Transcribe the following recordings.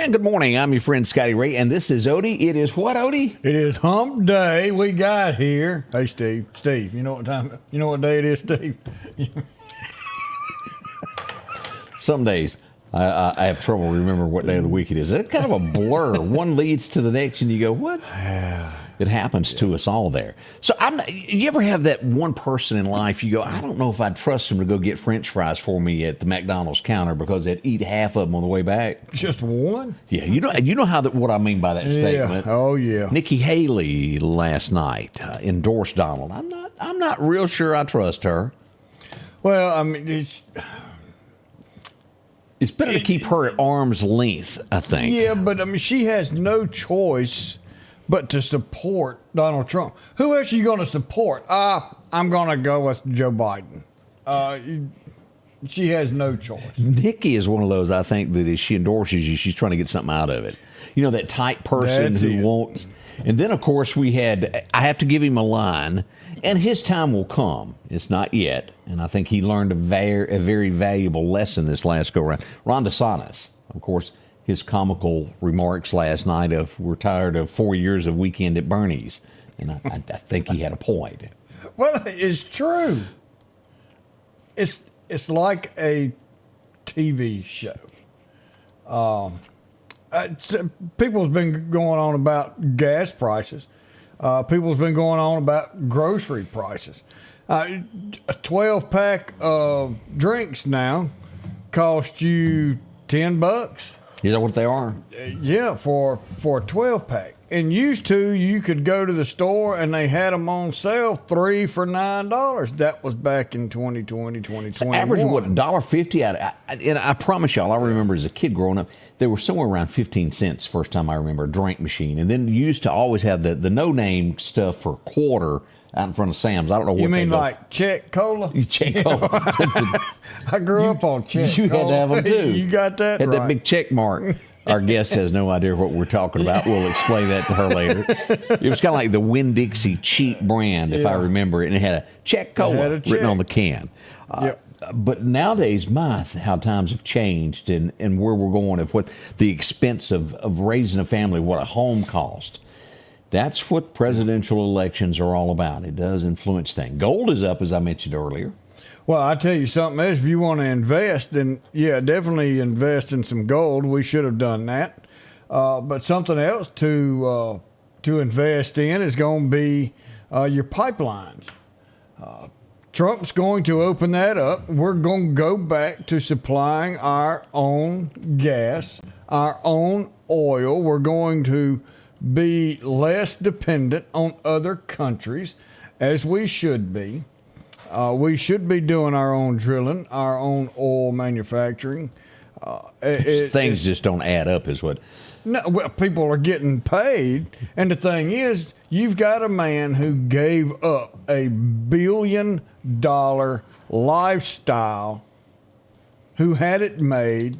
Good morning. I'm your friend Scotty Ray, and this is Odie. It is what, Odie? It is hump day. We got here. Hey, Steve. Steve, you know what time? You know what day it is, Steve? Some days I have trouble remembering what day of the week it is. It's kind of a blur. One leads to the next, and you go, what? It happens to us all there. So you ever have that one person in life you go, I don't know if I'd trust him to go get French fries for me at the McDonald's counter because they'd eat half of them on the way back? Just one? Yeah, you know what I mean by that statement. Oh yeah. Nikki Haley last night endorsed Donald. I'm not real sure I trust her. Well, I mean, it's better to keep her at arm's length, I think. Yeah, but I mean, she has no choice but to support Donald Trump. Who else are you going to support? I'm going to go with Joe Biden. She has no choice. Nikki is one of those, I think, that if she endorses you, she's trying to get something out of it. You know, that type person who wants. And then, of course, I have to give him a line, and his time will come. It's not yet. And I think he learned a very valuable lesson this last go-around. Ron DeSantis, of course, his comical remarks last night of, we're tired of 4 years of Weekend at Bernie's. And I think he had a point. Well, it's true. It's like a TV show. People's been going on about gas prices. People's been going on about grocery prices. A 12-pack of drinks now cost you $10. Is that what they are? Yeah, for a 12-pack. And used to, you could go to the store and they had them on sale 3 for $9. That was back in 2020, 2021. So average what, $1.50? And I promise y'all, I remember as a kid growing up, they were somewhere around 15 cents first time I remember a drink machine. And then you used to always have the no-name stuff for a quarter out in front of Sam's. I don't know what you mean like Czech Cola? Czech Cola. I grew up on Czech Cola. You had to have them too. You got that had right. That big check mark. Our guest has no idea what we're talking about. We'll explain that to her later. It was kind of like the Winn-Dixie cheap brand, if I remember it, and it had a Czech Cola written on the can. But nowadays, how times have changed and where we're going, of what the expense of raising a family, what a home cost. That's what presidential elections are all about. It does influence things. Gold is up, as I mentioned earlier. Well, I tell you something else. If you want to invest, then yeah, definitely invest in some gold. We should have done that. But something else to invest in is going to be your pipelines. Trump's going to open that up. We're going to go back to supplying our own gas, our own oil. We're going to be less dependent on other countries, as we should be. We should be doing our own drilling, our own oil manufacturing. Things just don't add up, is what. No, well, people are getting paid, and the thing is, you've got a man who gave up $1 billion lifestyle, who had it made,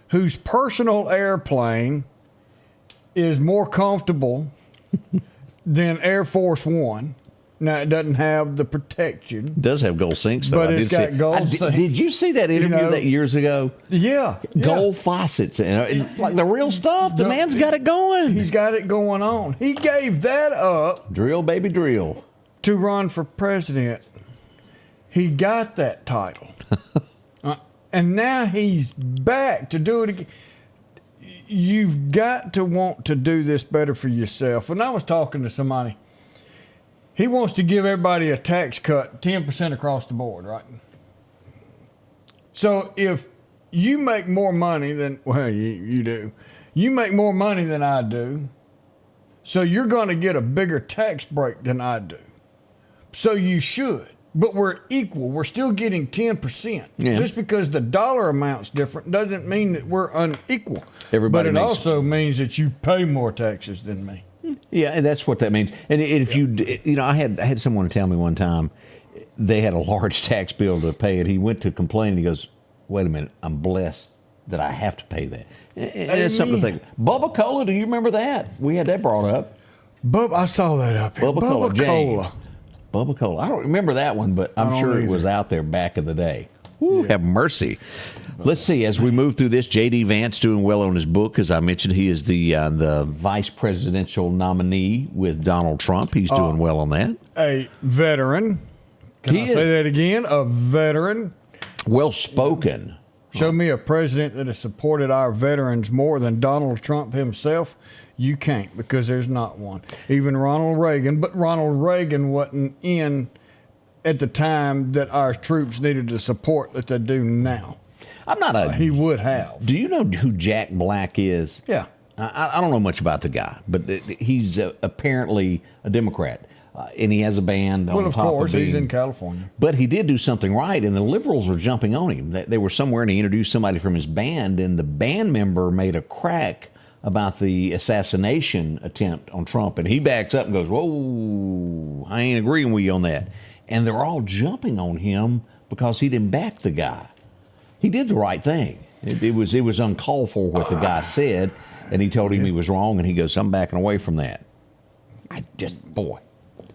whose personal airplane is more comfortable than Air Force One. Now, it doesn't have the protection. It does have gold sinks, though. But it's got gold sinks. Did you see that interview that years ago? Yeah. Gold faucets. Like the real stuff. The man's got it going. He's got it going on. He gave that up. Drill, baby, drill. To run for president. He got that title. And now he's back to do it again. You've got to want to do this better for yourself. And I was talking to somebody. He wants to give everybody a tax cut, 10% across the board, right? So if you make more money than, well, you do. You make more money than I do. So you're going to get a bigger tax break than I do. So you should. but we're equal. We're still getting 10%. Yeah. Just because the dollar amount's different doesn't mean that we're unequal. Everybody but it makes- also means that you pay more taxes than me. Yeah, and that's what that means. And if I had someone tell me one time they had a large tax bill to pay, and he went to complain. And he goes, "Wait a minute, I'm blessed that I have to pay that." And that's something to think. Bubba Cola, do you remember that? We had that brought up. I saw that up here. Bubba Cola, James. Cola. Bubba Cola. I don't remember that one, but I'm sure it was out there back in the day. Woo, have mercy. Let's see. As we move through this, J.D. Vance doing well on his book. As I mentioned, he is the vice presidential nominee with Donald Trump. He's doing well on that. A veteran. Can I say that again? A veteran. Well spoken. Show me a president that has supported our veterans more than Donald Trump himself. You can't, because there's not one. Even Ronald Reagan. But Ronald Reagan wasn't in at the time that our troops needed the support that they do now. I'm not a. He would have. Do you know who Jack Black is? Yeah. I don't know much about the guy, but he's apparently a Democrat. And he has a band on top of being. Well, of course, he's in California. But he did do something right, and the liberals were jumping on him. They were somewhere, and he introduced somebody from his band, and the band member made a crack about the assassination attempt on Trump. And he backs up and goes, "Whoa, I ain't agreeing with you on that." And they're all jumping on him because he didn't back the guy. He did the right thing. It was uncalled for what the guy said, and he told him he was wrong, and he goes, "I'm backing away from that."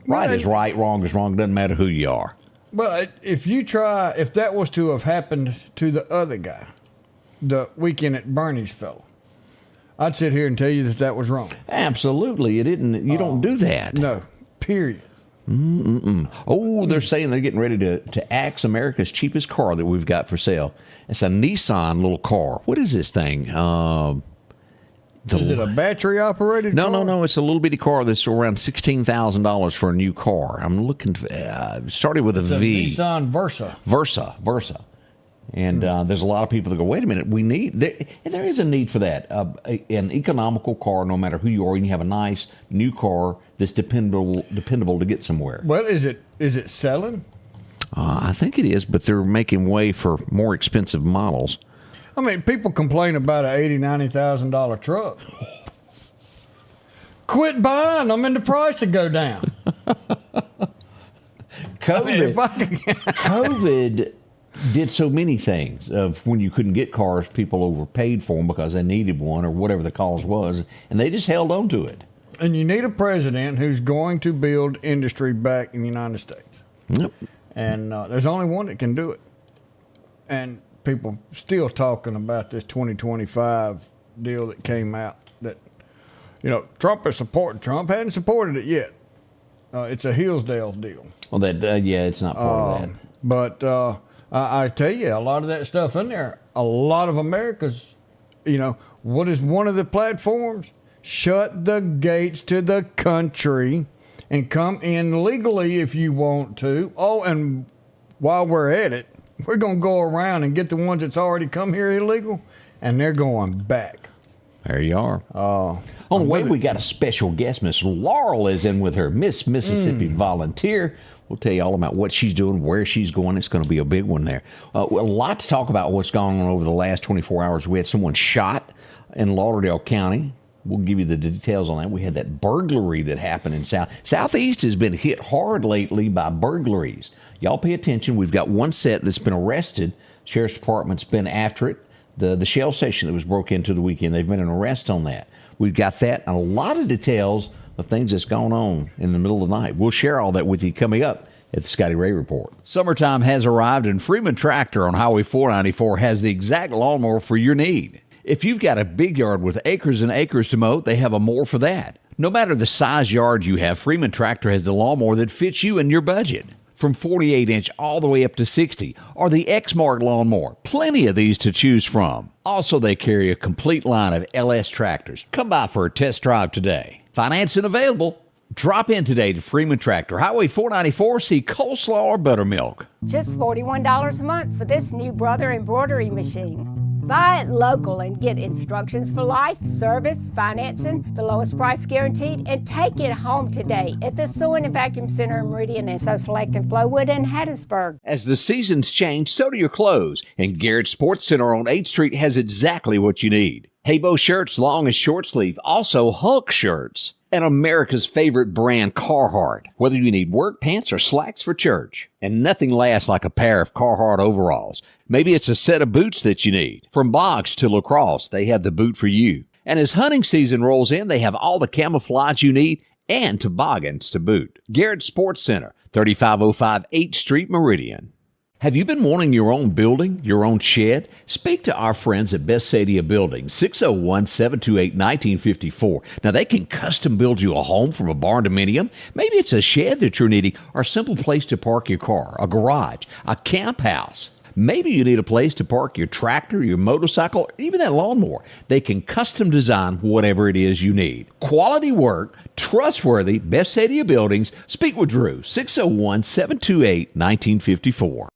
Right is right, wrong is wrong. Doesn't matter who you are. But if that was to have happened to the other guy, the Weekend at Bernie's fellow, I'd sit here and tell you that was wrong. Absolutely, it didn't. You don't do that. No, period. Oh, they're saying they're getting ready to axe America's cheapest car that we've got for sale. It's a Nissan little car. What is this thing? Is it a battery operated car? No. It's a little bitty car that's around $16,000 for a new car. I'm looking for, started with a V. Nissan Versa. Versa. And there's a lot of people that go, wait a minute, there is a need for that. An economical car, no matter who you are, you can have a nice new car that's dependable to get somewhere. Well, is it selling? I think it is, but they're making way for more expensive models. I mean, people complain about an $80,000, $90,000 truck. Quit buying them and the price will go down. COVID did so many things. Of when you couldn't get cars, people overpaid for them because they needed one or whatever the cause was, and they just held on to it. And you need a president who's going to build industry back in the United States. Yep. And there's only one that can do it. And people still talking about this 2025 deal that came out that, Trump is supporting. Trump hadn't supported it yet. It's a Hillsdale deal. Well, it's not part of that. But I tell you, a lot of that stuff in there, a lot of America's, what is one of the platforms? Shut the gates to the country and come in legally if you want to. Oh, and while we're at it, we're going to go around and get the ones that's already come here illegal, and they're going back. There you are. On the way, we got a special guest. Miss Laurel is in with her Miss Mississippi Volunteer. We'll tell you all about what she's doing, where she's going. It's going to be a big one there. A lot to talk about what's gone on over the last 24 hours. We had someone shot in Lauderdale County. We'll give you the details on that. We had that burglary that happened in Southeast has been hit hard lately by burglaries. Y'all pay attention. We've got one set that's been arrested. Sheriff's Department's been after it. The Shell station that was broke into the weekend, they've made an arrest on that. We've got that and a lot of details of things that's going on in the middle of the night. We'll share all that with you coming up at the Scotty Ray Report. Summertime has arrived, and Freeman Tractor on Highway 494 has the exact lawnmower for your need. If you've got a big yard with acres and acres to mow, they have a mower for that. No matter the size yard you have, Freeman Tractor has the lawnmower that fits you and your budget. From 48-inch all the way up to 60, or the X-Mark lawnmower. Plenty of these to choose from. Also, they carry a complete line of LS tractors. Come by for a test drive today. Financing available. Drop in today to Freeman Tractor, Highway 494, see coleslaw or buttermilk. Just $41 a month for this new Brother embroidery machine. Buy it local and get instructions for life, service, financing, the lowest price guaranteed, and take it home today at the Sewing and Vacuum Center in Meridian and So Select in Flowood and Hattiesburg. As the seasons change, so do your clothes, and Garrett Sports Center on 8th Street has exactly what you need. Haybo shirts, long and short sleeve, also Hulk shirts, and America's favorite brand, Carhartt. Whether you need work pants or slacks for church. And nothing lasts like a pair of Carhartt overalls. Maybe it's a set of boots that you need. From box to lacrosse, they have the boot for you. And as hunting season rolls in, they have all the camouflage you need and toboggans to boot. Garrett Sports Center, 3505 8th Street, Meridian. Have you been wanting your own building, your own shed? Speak to our friends at Best Sadia Building, 601-728-1954. Now, they can custom build you a home from a barn dominium. Maybe it's a shed that you're needing or a simple place to park your car, a garage, a camp house. Maybe you need a place to park your tractor, your motorcycle, or even that lawnmower. They can custom design whatever it is you need. Quality work, trustworthy, Best Sadia Buildings. Speak with Drew, 601-728-1954.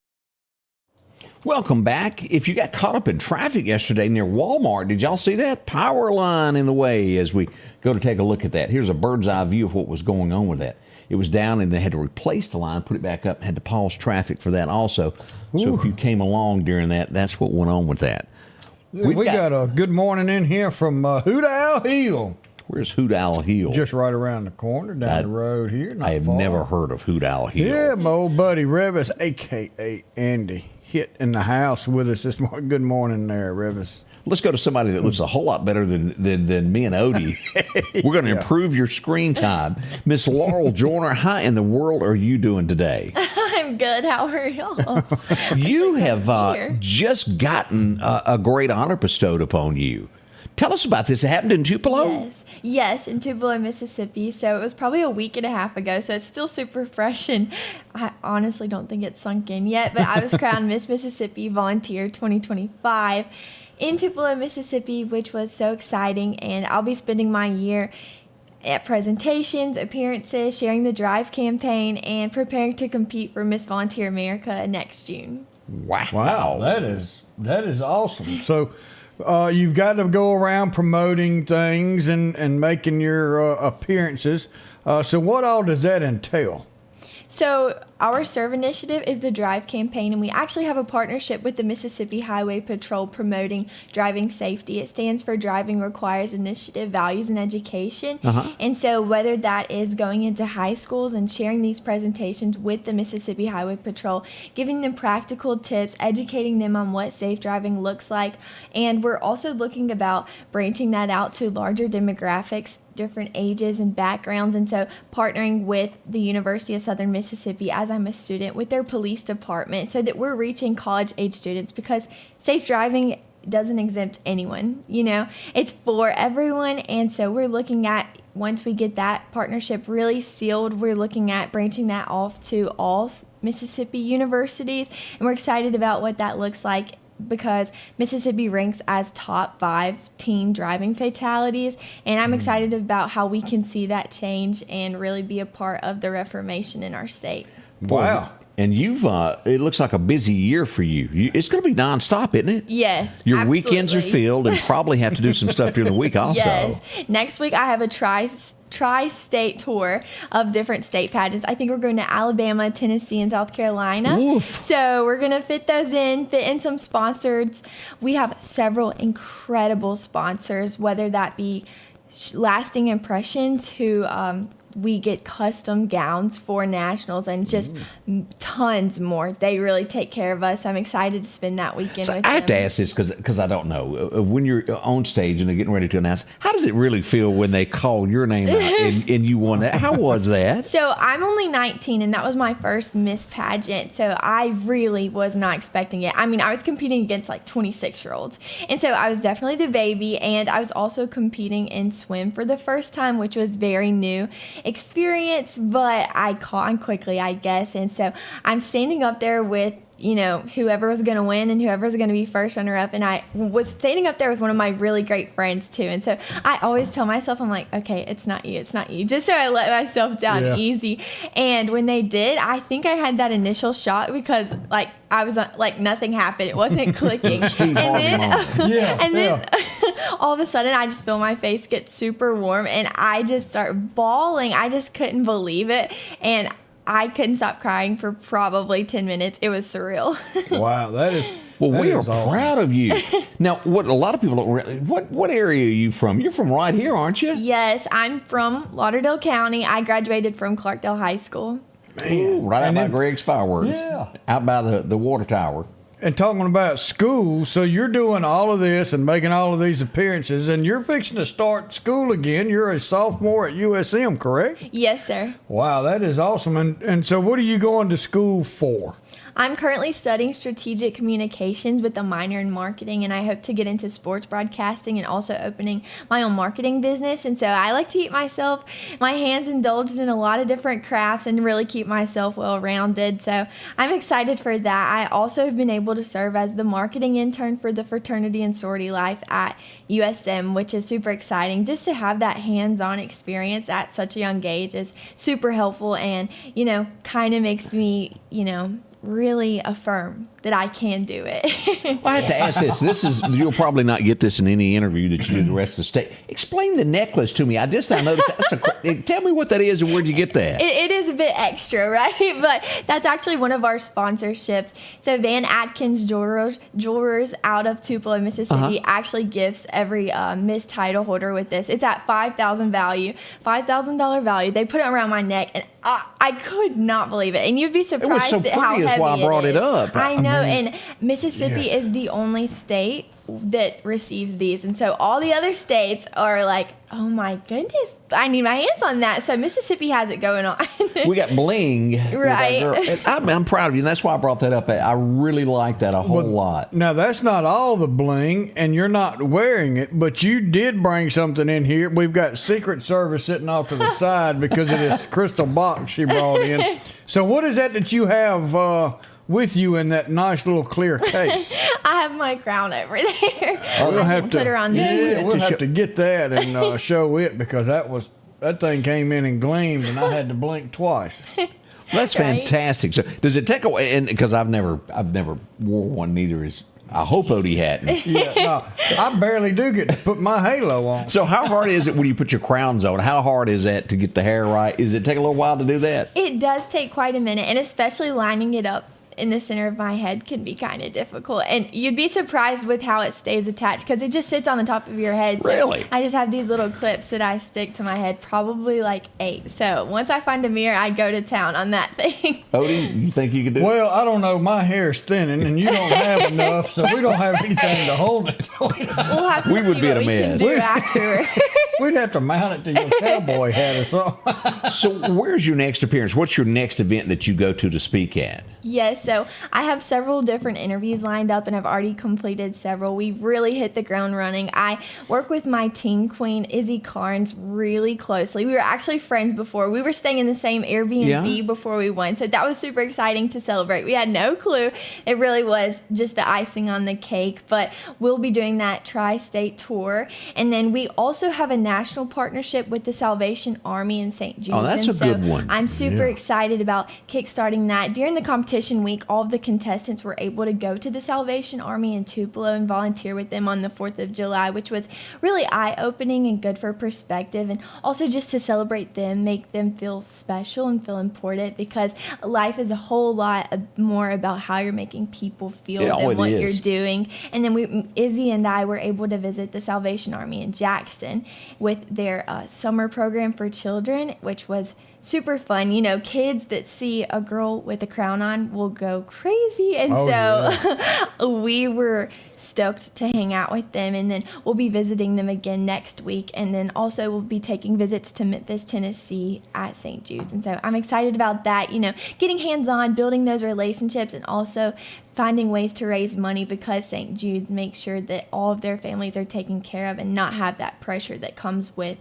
Welcome back. If you got caught up in traffic yesterday near Walmart, did y'all see that? Power line in the way as we go to take a look at that. Here's a bird's eye view of what was going on with that. It was down and they had to replace the line, put it back up, had to pause traffic for that also. Ooh. So if you came along during that, that's what went on with that. We got a good morning in here from Hoot Owl Hill. Where's Hoot Owl Hill? Just right around the corner, down the road here. I have never heard of Hoot Owl Hill. Yeah, my old buddy Revis, a.k.a. Andy, hit in the house with us this morning. Good morning there, Revis. Let's go to somebody that looks a whole lot better than me and Odie. We're going to improve your screen time. Miss Laurel Joyner, how in the world are you doing today? I'm good. How are y'all? You have just gotten a great honor bestowed upon you. Tell us about this. It happened in Tupelo? Yes, in Tupelo, Mississippi. So it was probably a week and a half ago. So it's still super fresh, and I honestly don't think it's sunk in yet. But I was crowned Miss Mississippi Volunteer 2025 in Tupelo, Mississippi, which was so exciting. And I'll be spending my year at presentations, appearances, sharing the Drive campaign, and preparing to compete for Miss Volunteer America next June. Wow, that is awesome. So you've got to go around promoting things and making your appearances. So what all does that entail? So our Serve initiative is the Drive campaign, and we actually have a partnership with the Mississippi Highway Patrol promoting driving safety. It stands for Driving Requires Initiative, Values, and Education. And so whether that is going into high schools and sharing these presentations with the Mississippi Highway Patrol, giving them practical tips, educating them on what safe driving looks like, and we're also looking about branching that out to larger demographics, different ages and backgrounds, and so partnering with the University of Southern Mississippi as I'm a student with their police department so that we're reaching college age students, because safe driving doesn't exempt anyone, it's for everyone. And so we're looking at, once we get that partnership really sealed, we're looking at branching that off to all Mississippi universities, and we're excited about what that looks like, because Mississippi ranks as top 5 teen driving fatalities, and I'm excited about how we can see that change and really be a part of the reformation in our state. Wow. And you've, it looks like a busy year for you. It's going to be nonstop, isn't it? Yes, Your absolutely. Weekends are filled, and probably have to do some stuff during the week also. Yes. Next week I have a tri-state tour of different state pageants. I think we're going to Alabama, Tennessee, and South Carolina. Oof. So we're going to fit in some sponsors. We have several incredible sponsors, whether that be Lasting Impressions, who we get custom gowns for nationals, and just tons more. They really take care of us. I'm excited to spend that weekend with them. I have to ask this because I don't know. When you're on stage and they're getting ready to announce, how does it really feel when they call your name out and you won that? How was that? So I'm only 19, and that was my first Miss pageant, so I really was not expecting it. I mean, I was competing against like 26-year-olds, and so I was definitely the baby, and I was also competing in swim for the first time, which was very new experience, but I caught on quickly, I guess. And so I'm standing up there with whoever was going to win and whoever was going to be first runner-up. And I was standing up there with one of my really great friends, too. And so I always tell myself, I'm like, okay, it's not you, just so I let myself down easy. And when they did, I think I had that initial shock because, like, I was like, nothing happened. It wasn't clicking. and then all of a sudden, I just feel my face get super warm, and I just start bawling. I just couldn't believe it. And I couldn't stop crying for probably 10 minutes. It was surreal. Wow, that is. Well, we are awesome. proud of you. Now, what a lot of people don't really, what area are you from? You're from right here, aren't you? Yes, I'm from Lauderdale County. I graduated from Clarkdale High School. Man, right out by Greg's Fireworks. Yeah. Out by the water tower. And talking about school, so you're doing all of this and making all of these appearances, and you're fixing to start school again. You're a sophomore at USM, correct? Yes, sir. Wow, that is awesome. And so what are you going to school for? I'm currently studying strategic communications with a minor in marketing, and I hope to get into sports broadcasting and also opening my own marketing business. And so I like to keep my hands indulged in a lot of different crafts and really keep myself well-rounded. So I'm excited for that. I also have been able to serve as the marketing intern for the fraternity and sorority life at USM, which is super exciting. Just to have that hands-on experience at such a young age is super helpful and, kind of makes me, really affirm that I can do it. Well, I have to ask this. You'll probably not get this in any interview that you do the rest of the state. Explain the necklace to me. I noticed tell me what that is and where'd you get that? It is a bit extra, right? But that's actually one of our sponsorships. So Van Atkins Jewelers out of Tupelo, Mississippi actually gifts every Miss title holder with this. It's at $5,000 value. They put it around my neck, and I could not believe it. And you'd be surprised at how heavy it is. That's why I brought it up. I know, and Mississippi is the only state that receives these. And so all the other states are like, oh my goodness, I need my hands on that. So Mississippi has it going on. We got bling. Right. I'm proud of you, and that's why I brought that up. I really like that a whole lot. Now, that's not all the bling, and you're not wearing it, but you did bring something in here. We've got Secret Service sitting off to the side because of this crystal box she brought in. So what is that you have with you in that nice little clear case? I have my crown over there. We'll have to put her on this. We'll have to get that and show it because that thing came in and gleamed, and I had to blink twice. That's fantastic. So does it take away? And because I've never wore one, neither is. I hope Odie hadn't. Yeah, no, I barely do get to put my halo on. So how hard is it when you put your crowns on? How hard is that to get the hair right? Does it take a little while to do that? It does take quite a minute, and especially lining it up in the center of my head can be kind of difficult. And you'd be surprised with how it stays attached because it just sits on the top of your head. So really? I just have these little clips that I stick to my head, probably like 8. So once I find a mirror, I go to town on that thing. Odie, you think you could do it? Well, I don't know. My hair's thinning, and you don't have enough, so we don't have anything to hold it. We'll have to We would see be what at a we can mess. do after. We'd have to mount it to your cowboy hat or something. So where's your next appearance? What's your next event that you go to speak at? Yes, so I have several different interviews lined up, and I've already completed several. We've really hit the ground running. I work with my teen queen, Izzy Carnes, really closely. We were actually friends before. We were staying in the same Airbnb before we went, so that was super exciting to celebrate. We had no clue. It really was just the icing on the cake, but we'll be doing that tri-state tour. And then we also have a national partnership with the Salvation Army in St. Jude's. Oh, that's a good one. I'm super excited about kickstarting that. During the competition week, all of the contestants were able to go to the Salvation Army in Tupelo and volunteer with them on the 4th of July, which was really eye-opening and good for perspective, and also just to celebrate them, make them feel special and feel important, because life is a whole lot more about how you're making people feel than what you're doing. And then Izzy and I were able to visit the Salvation Army in Jackson with their summer program for children, which was super fun. You know, kids that see a girl with a crown on will go crazy. And we were stoked to hang out with them. And then we'll be visiting them again next week. And then also we'll be taking visits to Memphis, Tennessee at St. Jude's. And so I'm excited about that, you know, getting hands-on, building those relationships, and also finding ways to raise money, because St. Jude's makes sure that all of their families are taken care of and not have that pressure that comes with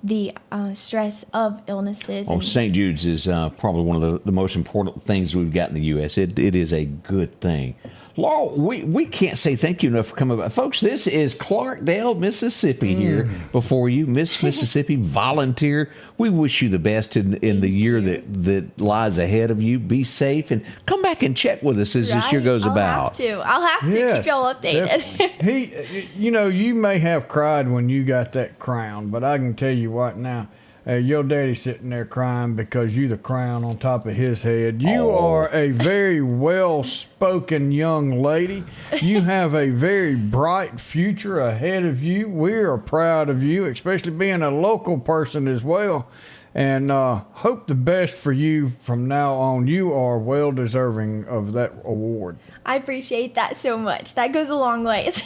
the stress of illnesses. Oh, St. Jude's is probably one of the most important things we've got in the U.S. It is a good thing. Laurel, we can't say thank you enough for coming by. Folks, this is Clarkdale, Mississippi here before you. Miss Mississippi volunteer. We wish you the best in the year that lies ahead of you. Be safe and come back and check with us as this year goes about. I'll have to Yes, keep y'all updated. You may have cried when you got that crown, but I can tell you right now, your daddy's sitting there crying because you the crown on top of his head. You are a very well-spoken young lady. You have a very bright future ahead of you. We are proud of you, especially being a local person as well. And hope the best for you from now on. You are well deserving of that award. I appreciate that so much. That goes a long ways.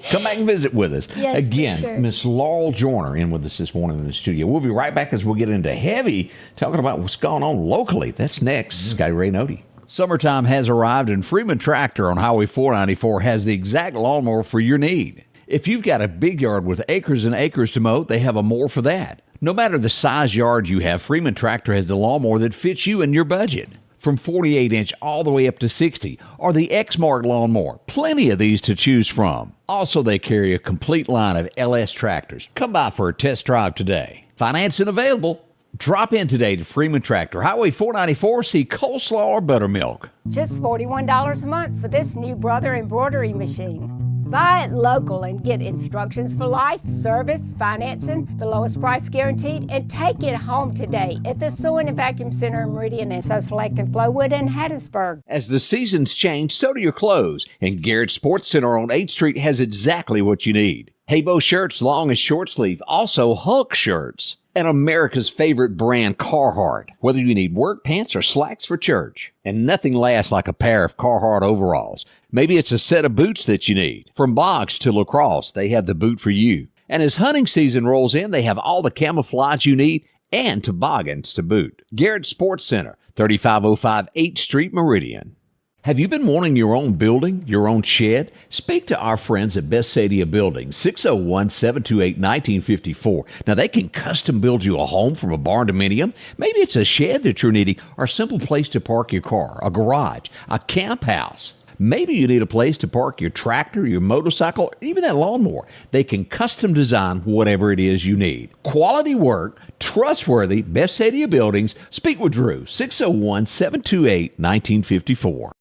Come back and visit with us. Yes, for Again, sure. Miss Laurel Joyner in with us this morning in the studio. We'll be right back as we'll get into heavy talking about what's going on locally. That's next. Scotty Ray Report. Summertime has arrived, and Freeman Tractor on Highway 494 has the exact lawnmower for your need. If you've got a big yard with acres and acres to mow, they have a mower for that. No matter the size yard you have, Freeman Tractor has the lawnmower that fits you and your budget. From 48-inch all the way up to 60, or the X-Mark lawnmower. Plenty of these to choose from. Also, they carry a complete line of LS tractors. Come by for a test drive today. Financing available. Drop in today to Freeman Tractor, Highway 494, see coleslaw or buttermilk. Just $41 a month for this new Brother embroidery machine. Buy it local and get instructions for life, service, financing, the lowest price guaranteed, and take it home today at the Sewing and Vacuum Center in Meridian and Select and Flowood and Hattiesburg. As the seasons change, so do your clothes, and Garrett Sports Center on 8th Street has exactly what you need. Haybo shirts, long and short sleeve, also Hulk shirts. And America's favorite brand, Carhartt. Whether you need work pants or slacks for church. And nothing lasts like a pair of Carhartt overalls. Maybe it's a set of boots that you need. From box to lacrosse, they have the boot for you. And as hunting season rolls in, they have all the camouflage you need and toboggans to boot. Garrett Sports Center, 3505 8th Street, Meridian. Have you been wanting your own building, your own shed? Speak to our friends at Best Sadia Building, 601-728-1954. Now, they can custom build you a home from a barn dominium. Maybe it's a shed that you're needing or a simple place to park your car, a garage, a camp house. Maybe you need a place to park your tractor, your motorcycle, or even that lawnmower. They can custom design whatever it is you need. Quality work, trustworthy, Best Sadia Buildings. Speak with Drew, 601-728-1954.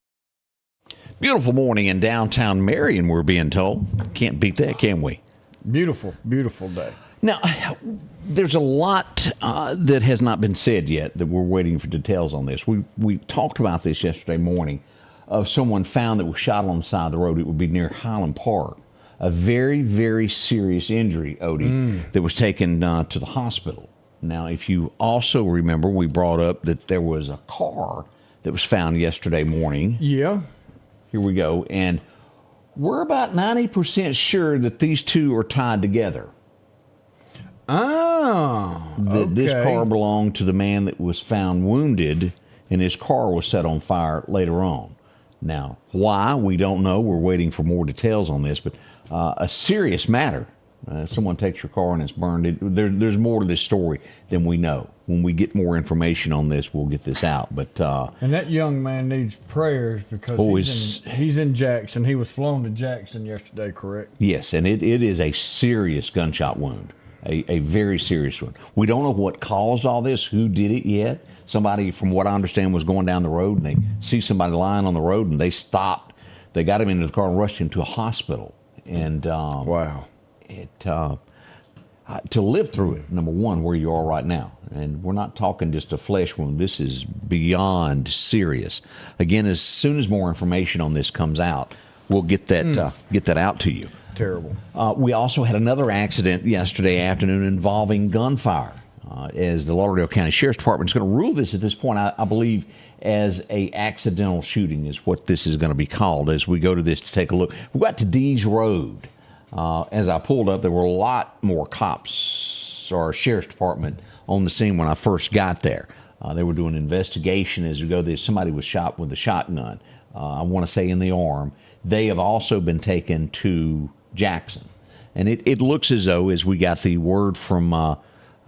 Beautiful morning in downtown Marion, we're being told. Can't beat that, can we? Beautiful, beautiful day. Now, there's a lot that has not been said yet that we're waiting for details on this. We talked about this yesterday morning of someone found that was shot on the side of the road. It would be near Highland Park. A very, very serious injury, Odie, that was taken to the hospital. Now, if you also remember, we brought up that there was a car that was found yesterday morning. Yeah. Here we go. And we're about 90% sure that these two are tied together. Oh, okay. This car belonged to the man that was found wounded, and his car was set on fire later on. Now, why? We don't know. We're waiting for more details on this, but a serious matter. Someone takes your car and it's burned. There's more to this story than we know. When we get more information on this, we'll get this out. But and that young man needs prayers because he's in Jackson. He was flown to Jackson yesterday, correct? Yes, and it is a serious gunshot wound, a very serious one. We don't know what caused all this, who did it yet. Somebody, from what I understand, was going down the road, and they see somebody lying on the road, and they stopped. They got him into the car and rushed him to a hospital. And wow. To live through it, number one, where you are right now. And we're not talking just a flesh wound. This is beyond serious. Again, as soon as more information on this comes out, we'll get that out to you. Terrible. We also had another accident yesterday afternoon involving gunfire. As the Lauderdale County Sheriff's Department is going to rule this at this point, I believe, as a accidental shooting is what this is going to be called as we go to this to take a look. We got to Dees Road. As I pulled up, there were a lot more cops or Sheriff's Department on the scene when I first got there. They were doing an investigation as we go there. Somebody was shot with a shotgun, I want to say in the arm. They have also been taken to Jackson. And it looks as though, as we got the word from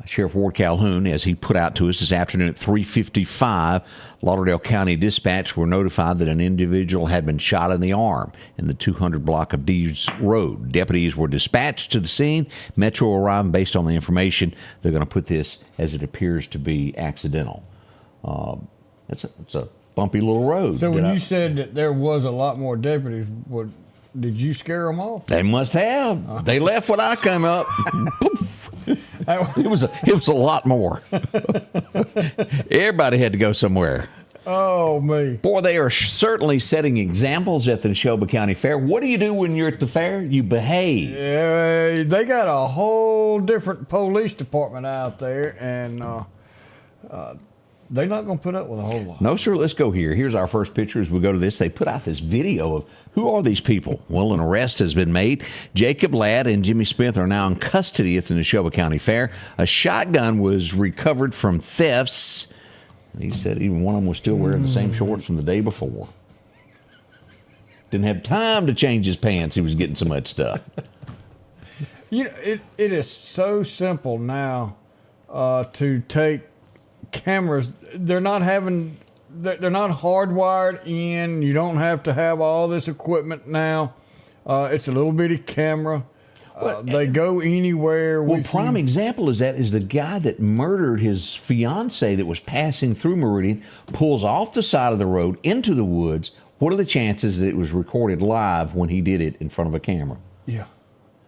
Sheriff Ward Calhoun, as he put out to us this afternoon at 3:55, Lauderdale County Dispatch were notified that an individual had been shot in the arm in the 200 block of Dees Road. Deputies were dispatched to the scene. Metro arrived. Based on the information, they're going to put this as it appears to be accidental. It's a bumpy little road. So when you said that there was a lot more deputies, did you scare them off? They must have. They left when I came up. It was a lot more. Everybody had to go somewhere. Oh, me. Boy, they are certainly setting examples at the Neshoba County Fair. What do you do when you're at the fair? You behave. Yeah, they got a whole different police department out there, and they're not going to put up with a whole lot. No, sir. Let's go here. Here's our first picture as we go to this. They put out this video of who are these people? Well, an arrest has been made. Jacob Ladd and Jimmy Smith are now in custody at the Neshoba County Fair. A shotgun was recovered from thefts. He said even one of them was still wearing the same shorts from the day before. Didn't have time to change his pants. He was getting so much stuff. You know, it is so simple now to take cameras. They're not hardwired in. You don't have to have all this equipment now. It's a little bitty camera. They go anywhere. Well, prime example is the guy that murdered his fiance that was passing through Meridian, pulls off the side of the road into the woods. What are the chances that it was recorded live when he did it in front of a camera? Yeah.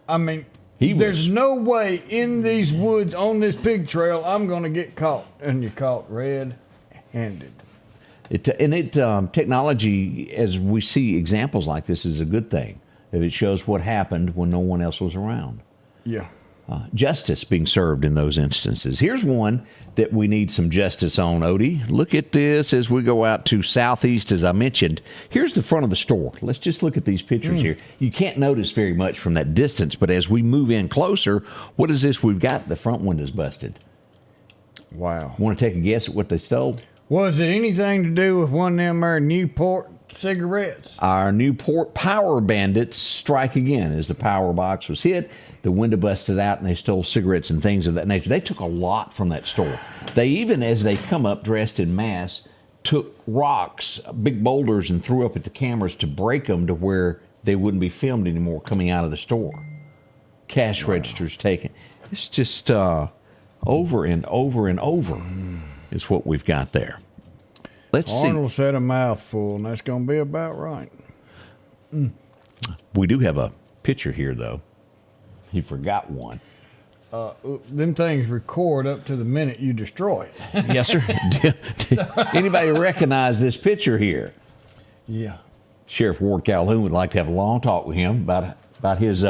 I mean, there's no way in these woods on this pig trail I'm going to get caught. And you're caught red-handed. Technology, as we see examples like this, is a good thing. If it shows what happened when no one else was around. Yeah. Justice being served in those instances. Here's one that we need some justice on, Odie. Look at this as we go out to southeast, as I mentioned. Here's the front of the store. Let's just look at these pictures here. You can't notice very much from that distance, but as we move in closer, what is this we've got? The front window's busted. Wow. Want to take a guess at what they stole? Was it anything to do with one of them there Newport cigarettes? Our Newport Power Bandits strike again as the power box was hit. The window busted out and they stole cigarettes and things of that nature. They took a lot from that store. They even, as they come up dressed in mass, took rocks, big boulders, and threw up at the cameras to break them to where they wouldn't be filmed anymore coming out of the store. Cash registers taken. It's just over and over and over is what we've got there. Let's see. Arnold said a mouthful, and that's going to be about right. We do have a picture here, though. He forgot one. Them things record up to the minute you destroy it. Yes, sir. Anybody recognize this picture here? Yeah. Sheriff Ward Calhoun would like to have a long talk with him about his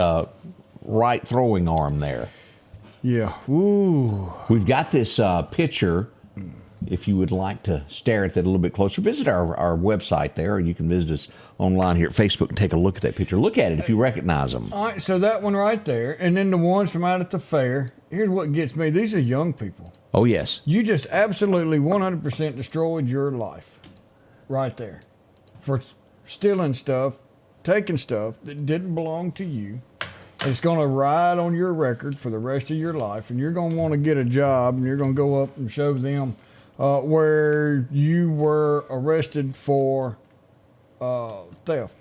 right throwing arm there. Yeah. Ooh. We've got this picture. If you would like to stare at that a little bit closer, visit our website there, or you can visit us online here at Facebook and take a look at that picture. Look at it if you recognize them. All right, so that one right there, and then the ones from out at the fair. Here's what gets me. These are young people. Oh, yes. You just absolutely 100% destroyed your life right there for stealing stuff, taking stuff that didn't belong to you. It's going to ride on your record for the rest of your life, and you're going to want to get a job, and you're going to go up and show them where you were arrested for theft.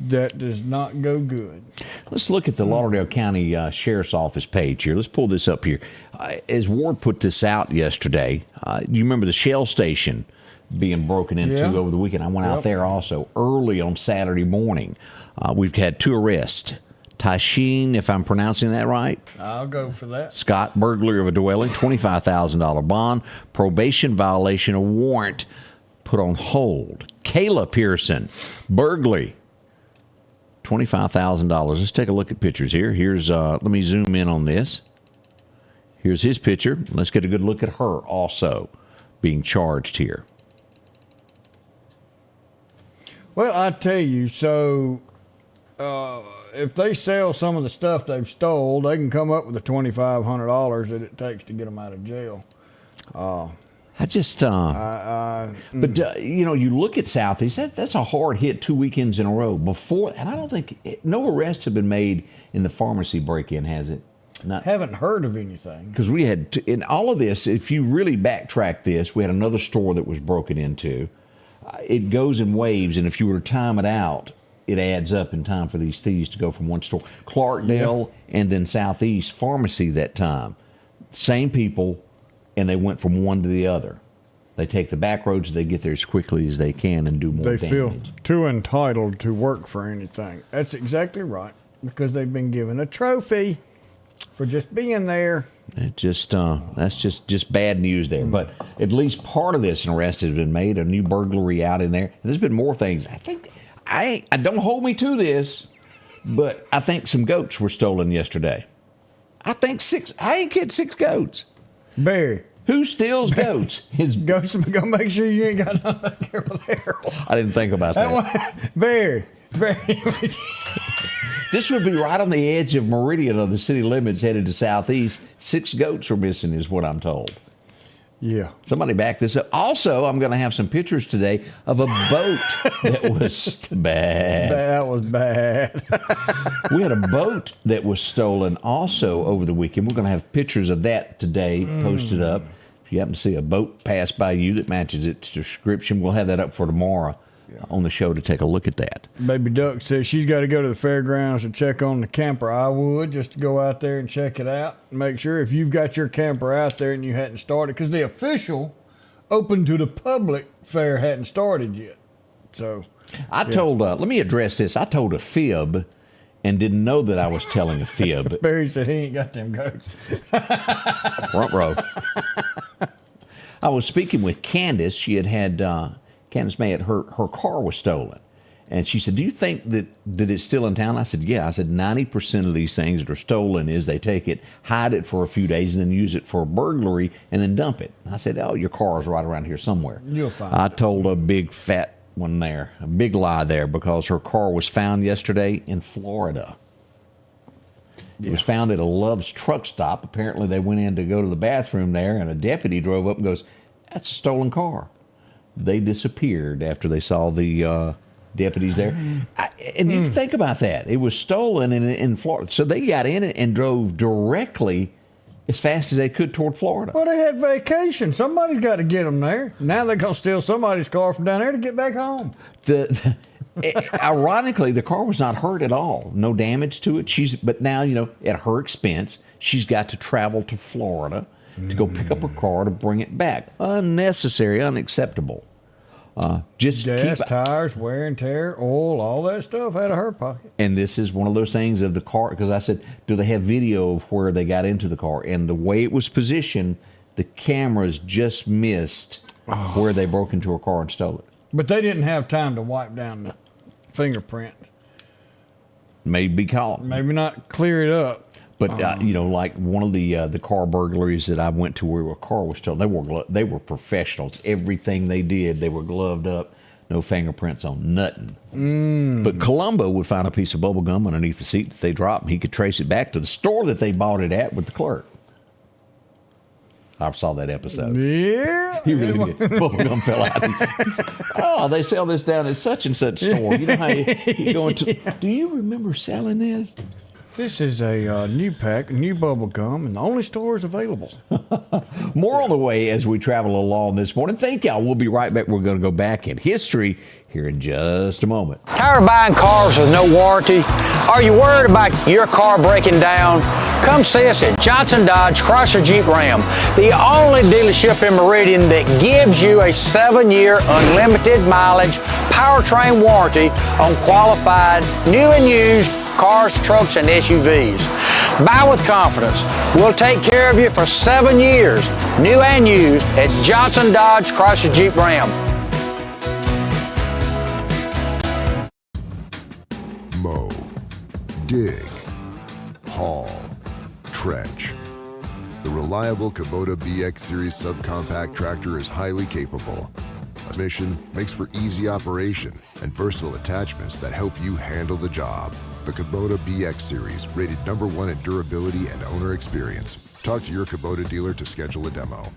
That does not go good. Let's look at the Lauderdale County Sheriff's Office page here. Let's pull this up here. As Ward put this out yesterday, you remember the Shell station being broken into over the weekend? I went out there also early on Saturday morning. We've had 2 arrests. Tasheen, if I'm pronouncing that right. I'll go for that. Scott, burglary of a dwelling, $25,000 bond, probation violation, a warrant put on hold. Kayla Pearson, burglary, $25,000. Let's take a look at pictures here. Here's, let me zoom in on this. Here's his picture. Let's get a good look at her also being charged here. Well, I tell you, so if they sell some of the stuff they've stole, they can come up with the $2,500 that it takes to get them out of jail. But you know, you look at Southeast, that's a hard hit 2 weekends in a row. Before, and I don't think, no arrests have been made in the pharmacy break-in, has it? Haven't heard of anything. Because we had, in all of this, if you really backtrack this, we had another store that was broken into. It goes in waves, and if you were to time it out, it adds up in time for these thieves to go from one store. Clarkdale and then Southeast Pharmacy that time. Same people, and they went from one to the other. They take the back roads, they get there as quickly as they can and do more damage. They feel too entitled to work for anything. That's exactly right, because they've been given a trophy for just being there. It just that's just bad news there. But at least part of this arrest has been made. A new burglary out in there. There's been more things. I think I don't hold me to this, but I think some goats were stolen yesterday. I think 6. I ain't kidding, 6 goats. Barry. Who steals goats? Goats, go make sure you ain't got nothing over there. I didn't think about that. Barry. This would be right on the edge of Meridian of the city limits headed to Southeast. 6 goats were missing is what I'm told. Yeah. Somebody back this up. Also, I'm going to have some pictures today of a boat that was bad. That was bad. We had a boat that was stolen also over the weekend. We're going to have pictures of that today posted up. If you happen to see a boat pass by you that matches its description, we'll have that up for tomorrow on the show to take a look at that. Baby Duck says she's got to go to the fairgrounds to check on the camper. I would just to go out there and check it out. Make sure if you've got your camper out there and you hadn't started, because the official open to the public fair hadn't started yet. So I told, let me address this. I told a fib and didn't know that I was telling a fib. Barry said he ain't got them goats. Front row. I was speaking with Candace. She had Candace May, her car was stolen. And she said, do you think that it's still in town? I said, yeah. I said, 90% of these things that are stolen is they take it, hide it for a few days, and then use it for a burglary, and then dump it. I said, oh, your car's right around here somewhere. You'll find I it. told a big fat one there, a big lie there, because her car was found yesterday in Florida. It was found at a Love's truck stop. Apparently they went in to go to the bathroom there, and a deputy drove up and goes, that's a stolen car. They disappeared after they saw the deputies there. And you think about that. It was stolen in Florida. So they got in it and drove directly as fast as they could toward Florida. Well, they had vacation. Somebody's got to get them there. Now they're going to steal somebody's car from down there to get back home. Ironically, the car was not hurt at all. No damage to it. But now, at her expense, she's got to travel to Florida to go pick up her car to bring it back. Unnecessary, unacceptable. Just gas, tires, wear and tear, oil, all that stuff out of her pocket. And this is one of those things of the car, because I said, do they have video of where they got into the car? And the way it was positioned, the cameras just missed where they broke into her car and stole it. But they didn't have time to wipe down the fingerprints. Maybe caught. Maybe not clear it up. But like one of the car burglaries that I went to where a car was stolen, they were professionals. Everything they did, they were gloved up. No fingerprints on nothing. But Columbo would find a piece of bubble gum underneath the seat that they dropped, and he could trace it back to the store that they bought it at with the clerk. I saw that episode. Yeah. He really did. Bubble gum fell out. Oh, they sell this down at such and such store. You know how you go into. Do you remember selling this? This is a new pack, new bubble gum, and the only stores available. More on the way as we travel along this morning. Thank y'all. We'll be right back. We're going to go back in history here in just a moment. Tired of buying cars with no warranty? Are you worried about your car breaking down? Come see us at Johnson Dodge Chrysler Jeep Ram, the only dealership in Meridian that gives you a 7-year unlimited mileage powertrain warranty on qualified new and used cars, trucks, and SUVs. Buy with confidence. We'll take care of you for 7 years, new and used, at Johnson Dodge Chrysler Jeep Ram. Mow, dig, haul, trench. The reliable Kubota BX Series subcompact tractor is highly capable. A mission makes for easy operation and versatile attachments that help you handle the job. The Kubota BX Series, rated #1 in durability and owner experience. Talk to your Kubota dealer to schedule a demo.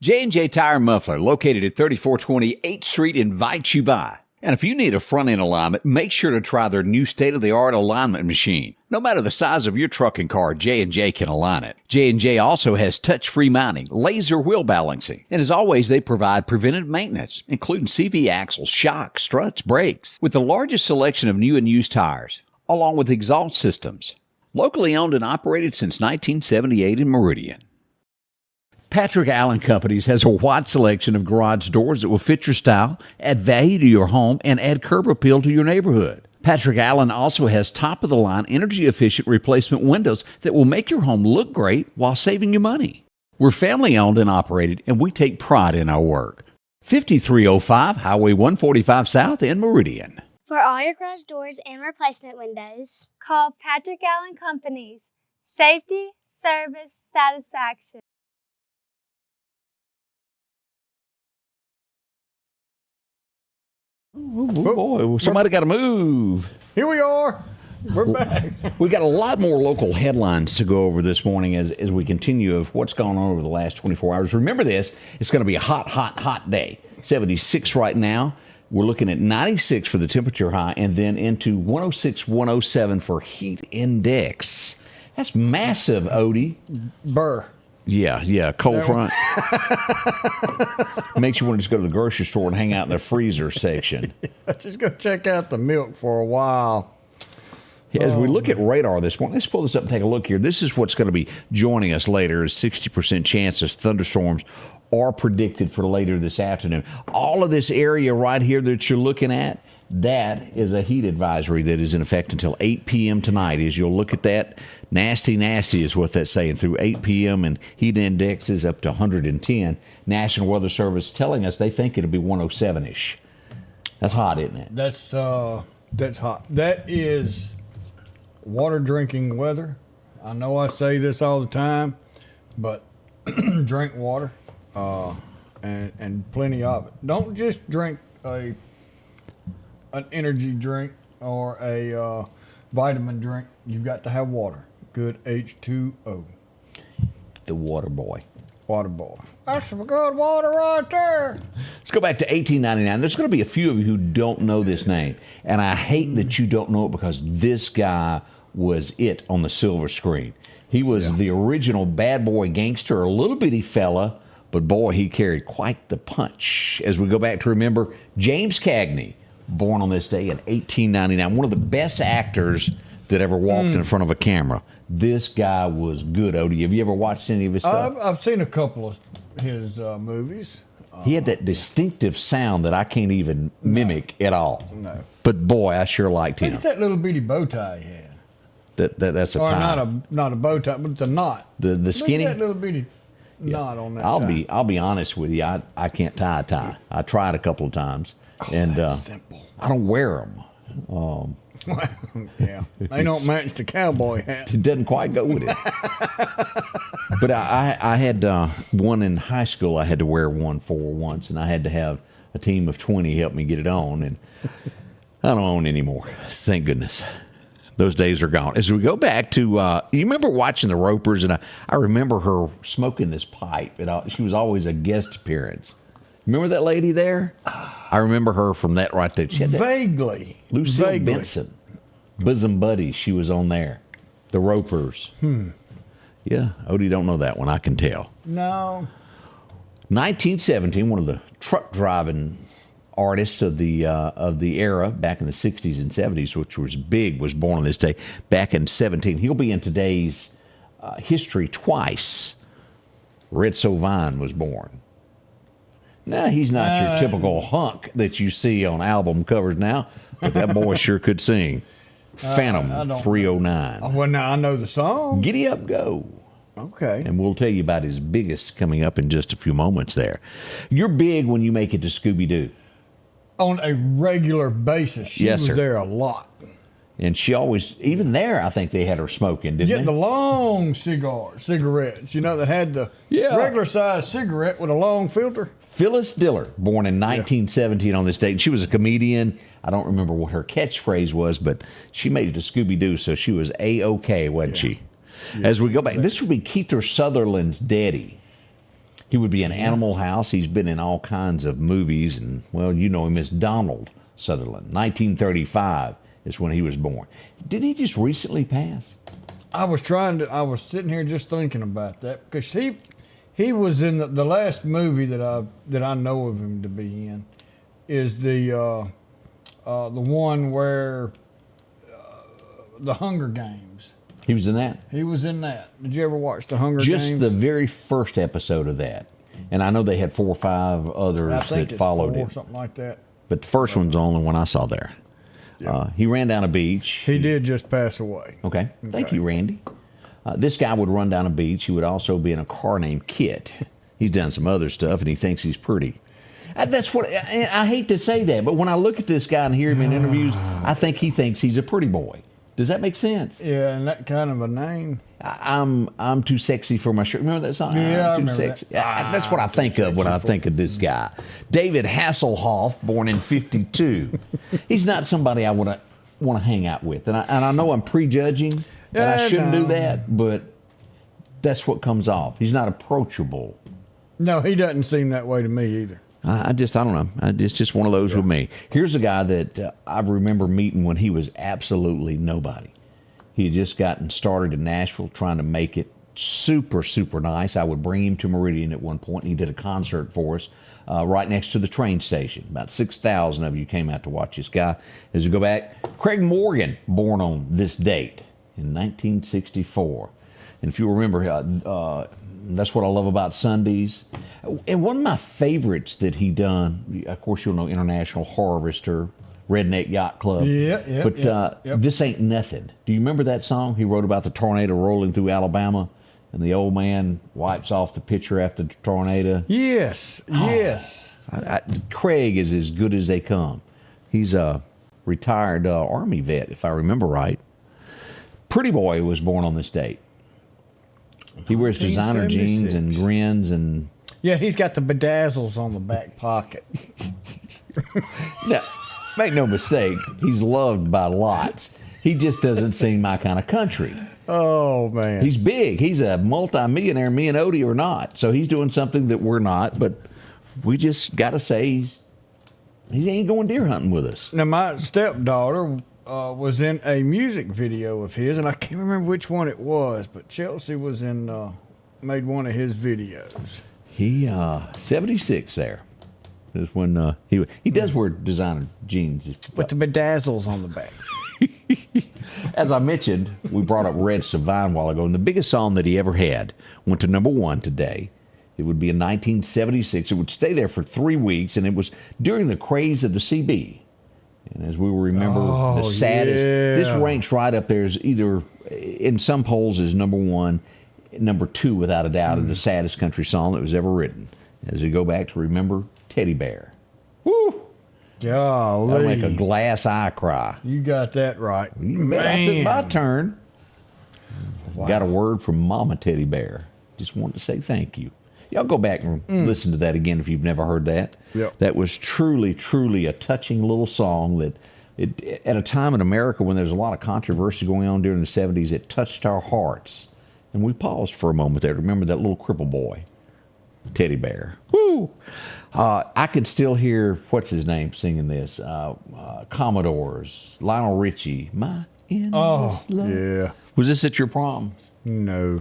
J&J Tire and Muffler, located at 3420 8th Street, invites you by. And if you need a front-end alignment, make sure to try their new state-of-the-art alignment machine. No matter the size of your truck and car, J&J can align it. J&J also has touch-free mounting, laser wheel balancing, and as always, they provide preventive maintenance, including CV axles, shocks, struts, brakes, with the largest selection of new and used tires, along with exhaust systems. Locally owned and operated since 1978 in Meridian. Patrick Allen Companies has a wide selection of garage doors that will fit your style, add value to your home, and add curb appeal to your neighborhood. Patrick Allen also has top-of-the-line, energy-efficient replacement windows that will make your home look great while saving you money. We're family-owned and operated, and we take pride in our work. 5305 Highway 145 South in Meridian. For all your garage doors and replacement windows, call Patrick Allen Companies. Safety, service, satisfaction. Oh boy, somebody got to move. Here we are. We're back. We got a lot more local headlines to go over this morning as we continue of what's gone on over the last 24 hours. Remember this, it's going to be a hot day. 76 right now. We're looking at 96 for the temperature high and then into 106, 107 for heat index. That's massive, Odie. Burr. Yeah, cold front. Makes you want to just go to the grocery store and hang out in the freezer section. Just go check out the milk for a while. As we look at radar this morning, let's pull this up and take a look here. This is what's going to be joining us later. A 60% chance of thunderstorms are predicted for later this afternoon. All of this area right here that you're looking at, that is a heat advisory that is in effect until 8 p.m. tonight. As you'll look at that, nasty is what that's saying through 8 p.m. and heat index is up to 110. National Weather Service telling us they think it'll be 107-ish. That's hot, isn't it? That's hot. That is water drinking weather. I know I say this all the time, but drink water and plenty of it. Don't just drink an energy drink or a vitamin drink. You've got to have water. Good H2O. The water boy. Water boy. That's some good water right there. Let's go back to 1899. There's going to be a few of you who don't know this name, and I hate that you don't know it because this guy was it on the silver screen. He was the original bad boy gangster, a little bitty fella, but boy, he carried quite the punch. As we go back to remember, James Cagney, born on this day in 1899, one of the best actors that ever walked in front of a camera. This guy was good, Odie. Have you ever watched any of his stuff? I've seen a couple of his movies. He had that distinctive sound that I can't even mimic at all. No. But boy, I sure liked him. Look at that little bitty bow tie he had. That's a or tie. not a bow tie, but the knot. The skinny. Look at that little bitty knot on that. I'll be honest with you. I can't tie a tie. I tried a couple of times, and simple. I don't wear them. Yeah, they don't match the cowboy hat. It doesn't quite go with it. But I had one in high school. I had to wear one for once, and I had to have a team of 20 help me get it on, and I don't own anymore. Thank goodness. Those days are gone. As we go back to, you remember watching the Ropers, and I remember her smoking this pipe. She was always a guest appearance. Remember that lady there? I remember her from that right there. She had that. Vaguely. Lucille Benson. Bosom Buddies. She was on there. The Ropers. Yeah, Odie don't know that one. I can tell. No. 1917, one of the truck driving artists of the era back in the 60s and 70s, which was big, was born on this day back in 17. He'll be in today's history twice. Red Sovine was born. Now, he's not your typical hunk that you see on album covers now, but that boy sure could sing. Phantom 309. Well, now I know the song. Giddy Up, Go. Okay. And we'll tell you about his biggest coming up in just a few moments there. You're big when you make it to Scooby-Doo. On a regular basis. She was sir. there a lot. And she always, even there, I think they had her smoking, didn't they? The long cigarettes, that had the regular size cigarette with a long filter. Phyllis Diller, born in 1917 on this date. And she was a comedian. I don't remember what her catchphrase was, but she made it to Scooby-Doo, so she was A-OK, wasn't she? Yeah. As we go back, this would be Kiefer Sutherland's daddy. He would be in Animal House. He's been in all kinds of movies, and, well, you know him as Donald Sutherland. 1935 is when he was born. Did he just recently pass? I was sitting here just thinking about that because he was in the last movie that I know of him to be in is the one where the Hunger Games. He was in that? He was in that. Did you ever watch the Hunger Games? Just the very first episode of that. And I know they had 4 or 5 others that followed it. Something like that. But the first one's the only one I saw there. Yeah. He ran down a beach. He did just pass away. Okay. Thank you, Randy. This guy would run down a beach. He would also be in a car named Kit. He's done some other stuff, and he thinks he's pretty. That's what I hate to say that, but when I look at this guy and hear him in interviews, I think he thinks he's a pretty boy. Does that make sense? Yeah, and that kind of a name. I'm too sexy for my shirt. Remember that song? Yeah, I'm too sexy. That's what I think of when I think of this guy. David Hasselhoff, born in 52. He's not somebody I want to hang out with, and I know I'm prejudging, and I shouldn't do that, but that's what comes off. He's not approachable. No, he doesn't seem that way to me either. I don't know. It's just one of those with me. Here's a guy that I remember meeting when he was absolutely nobody. He had just gotten started in Nashville trying to make it super, super nice. I would bring him to Meridian at one point, and he did a concert for us right next to the train station. About 6,000 of you came out to watch this guy. As we go back, Craig Morgan, born on this date in 1964. And if you remember, that's what I love about Sundays. And one of my favorites that he done, of course, you'll know International Harvester, Redneck Yacht Club. But This Ain't Nothing. Do you remember that song? He wrote about the tornado rolling through Alabama, and the old man wipes off the picture after the tornado. Yes, yes. Craig is as good as they come. He's a retired Army vet, if I remember right. Pretty Boy was born on this date. He wears designer jeans and grins and... Yeah, he's got the bedazzles on the back pocket. Now, make no mistake, he's loved by lots. He just doesn't sing my kind of country. Oh, man. He's big. He's a multi-millionaire, me and Odie are not. So he's doing something that we're not, but we just got to say he ain't going deer hunting with us. Now, my stepdaughter... was in a music video of his, and I can't remember which one it was, but Chelsea was made one of his videos. He 76 there is when he does wear designer jeans with the bedazzles on the back. As I mentioned, we brought up Red Savine a while ago, and the biggest song that he ever had went to number 1 today. It would be in 1976. It would stay there for 3 weeks, and it was during the craze of the CB. And as we will remember, the saddest, this ranks right up there as either, in some polls, is number 1, number 2, without a doubt, of the saddest country song that was ever written. As we go back to remember Teddy Bear. Woo! Golly. That'll make a glass eye cry. You got that right. I took my turn. Wow. Got a word from Mama Teddy Bear. Just wanted to say thank you. Y'all go back and listen to that again if you've never heard that. Yep. That was truly, truly a touching little song that, at a time in America when there's a lot of controversy going on during the 70s, it touched our hearts. And we paused for a moment there to remember that little cripple boy, Teddy Bear. Woo! I can still hear, what's his name, singing this? Commodores, Lionel Richie, My Endless Love. Yeah. Was this at your prom? No.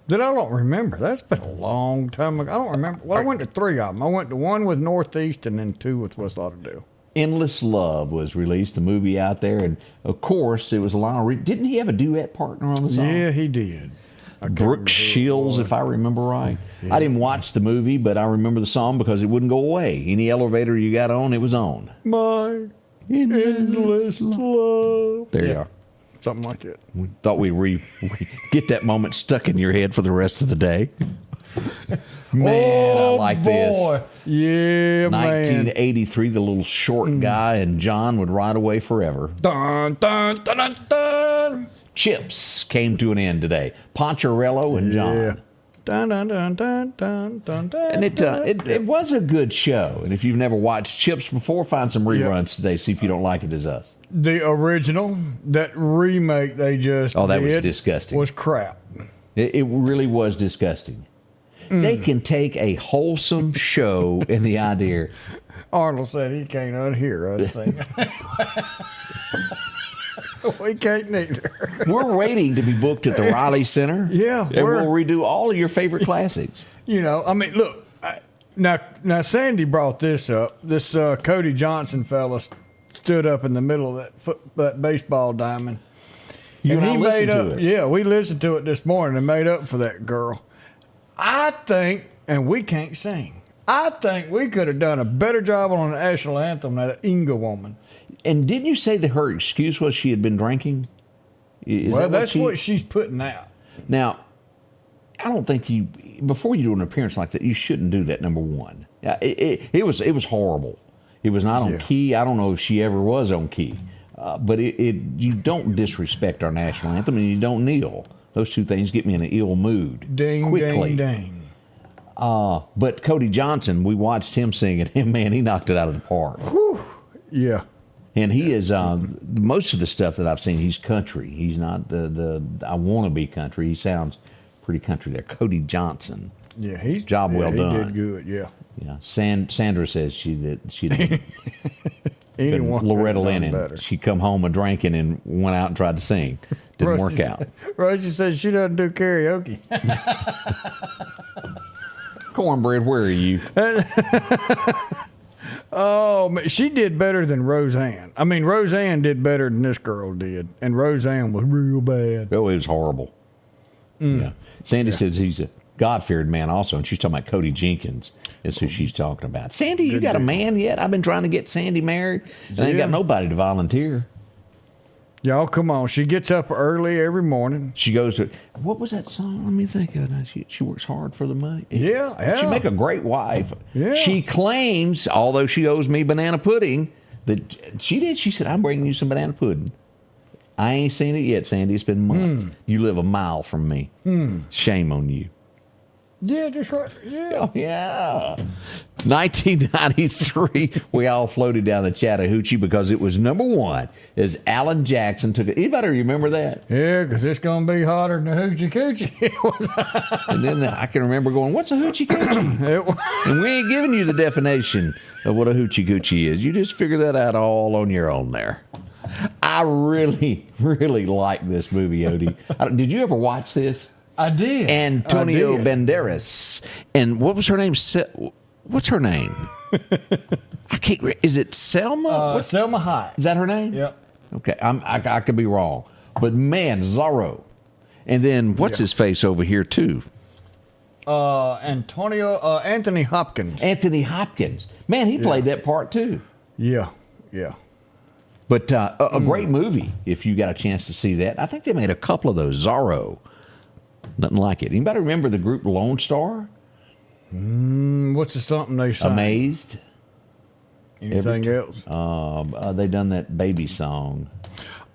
That I don't remember. That's been a long time ago. I don't remember. Well, I went to 3 of them. I went to 1 with Northeast and then 2 with West Lauderdale. Endless Love was released, the movie out there, and of course it was Lionel Richie. Didn't he have a duet partner on the song? Yeah, he did. Brooke Shields, if I remember right. Yeah. I didn't watch the movie, but I remember the song because it wouldn't go away. Any elevator you got on, it was on. My endless love. There you are. Something like that. We thought we'd get that moment stuck in your head for the rest of the day. Man, I like this. Yeah, 1983, the little short guy and John would ride away forever. Dun, dun, dun, dun, dun. Chips came to an end today. Poncherello and John. Yeah. Dun, dun, dun, dun, dun, dun, dun, and it was a good show. And if you've never watched Chips before, find some reruns today. See if you don't like it as us. The original, that remake they just that did was disgusting. Was crap. It really was disgusting. They can take a wholesome show and the idea Arnold said he can't unhear us singing. We can't neither. We're waiting to be booked at the Riley Center. Yeah, and we'll redo all of your favorite classics. I mean, look. Now Sandy brought this up. This Cody Johnson fella stood up in the middle of that baseball diamond. You and I listened to it. Yeah, we listened to it this morning and made up for that girl. I think, and we can't sing, I think we could have done a better job on the national anthem than that Inga woman. And didn't you say that her excuse was she had been drinking? That's what she's putting out. Now, I don't think before you do an appearance like that, you shouldn't do that, number one. It was horrible. It was not on key. I don't know if she ever was on key. But you don't disrespect our national anthem, and you don't kneel. Those two things get me in an ill mood. Ding, quickly. ding, ding. But Cody Johnson, we watched him sing it, and man, he knocked it out of the park. Whew. Yeah. And he is, most of the stuff that I've seen, he's country. He's not the I want to be country. He sounds pretty country there. Cody Johnson. Yeah, job well done. He did good, yeah. Yeah. Sandra says she did. Loretta Lennon, she come home a drinking and went out and tried to sing. Didn't work out. Rosie says she doesn't do karaoke. Cornbread, where are you? Oh, she did better than Roseanne. I mean, Roseanne did better than this girl did, and Roseanne was real bad. Oh, it was horrible. Yeah. Sandy says he's a God-feared man also, and she's talking about Cody Jenkins. That's who she's talking about. Sandy, you got a man yet? I've been trying to get Sandy married, and I ain't got nobody to volunteer. Y'all, come on. She gets up early every morning. She goes to, what was that song? Let me think of it. She works hard for the money. Yeah. She'd make a great wife. Yeah. She claims, although she owes me banana pudding, that she did. She said, I'm bringing you some banana pudding. I ain't seen it yet, Sandy. It's been months. You live a mile from me. Shame on you. Yeah, just right. Yeah. Oh, yeah. 1993, we all floated down the Chattahoochee because it was number one as Alan Jackson took it. Anybody remember that? Yeah, because it's going to be hotter than the hoochie coochie. And then I can remember going, what's a hoochie coochie? And we ain't giving you the definition of what a hoochie coochie is. You just figure that out all on your own there. I really, really like this movie, Odie. Did you ever watch this? I did. Antonio Banderas. And what was her name? What's her name? I can't. Is it Selma? Selma Hayek. Is that her name? Yep. Okay, I could be wrong, but man, Zorro. And then what's his face over here too? Anthony Hopkins. Anthony Hopkins. Man, he played that part too. Yeah. But a great movie if you got a chance to see that. I think they made a couple of those. Zorro. Nothing like it. Anybody remember the group Lone Star? What's the something they sang? Amazed. Anything else? They done that baby song.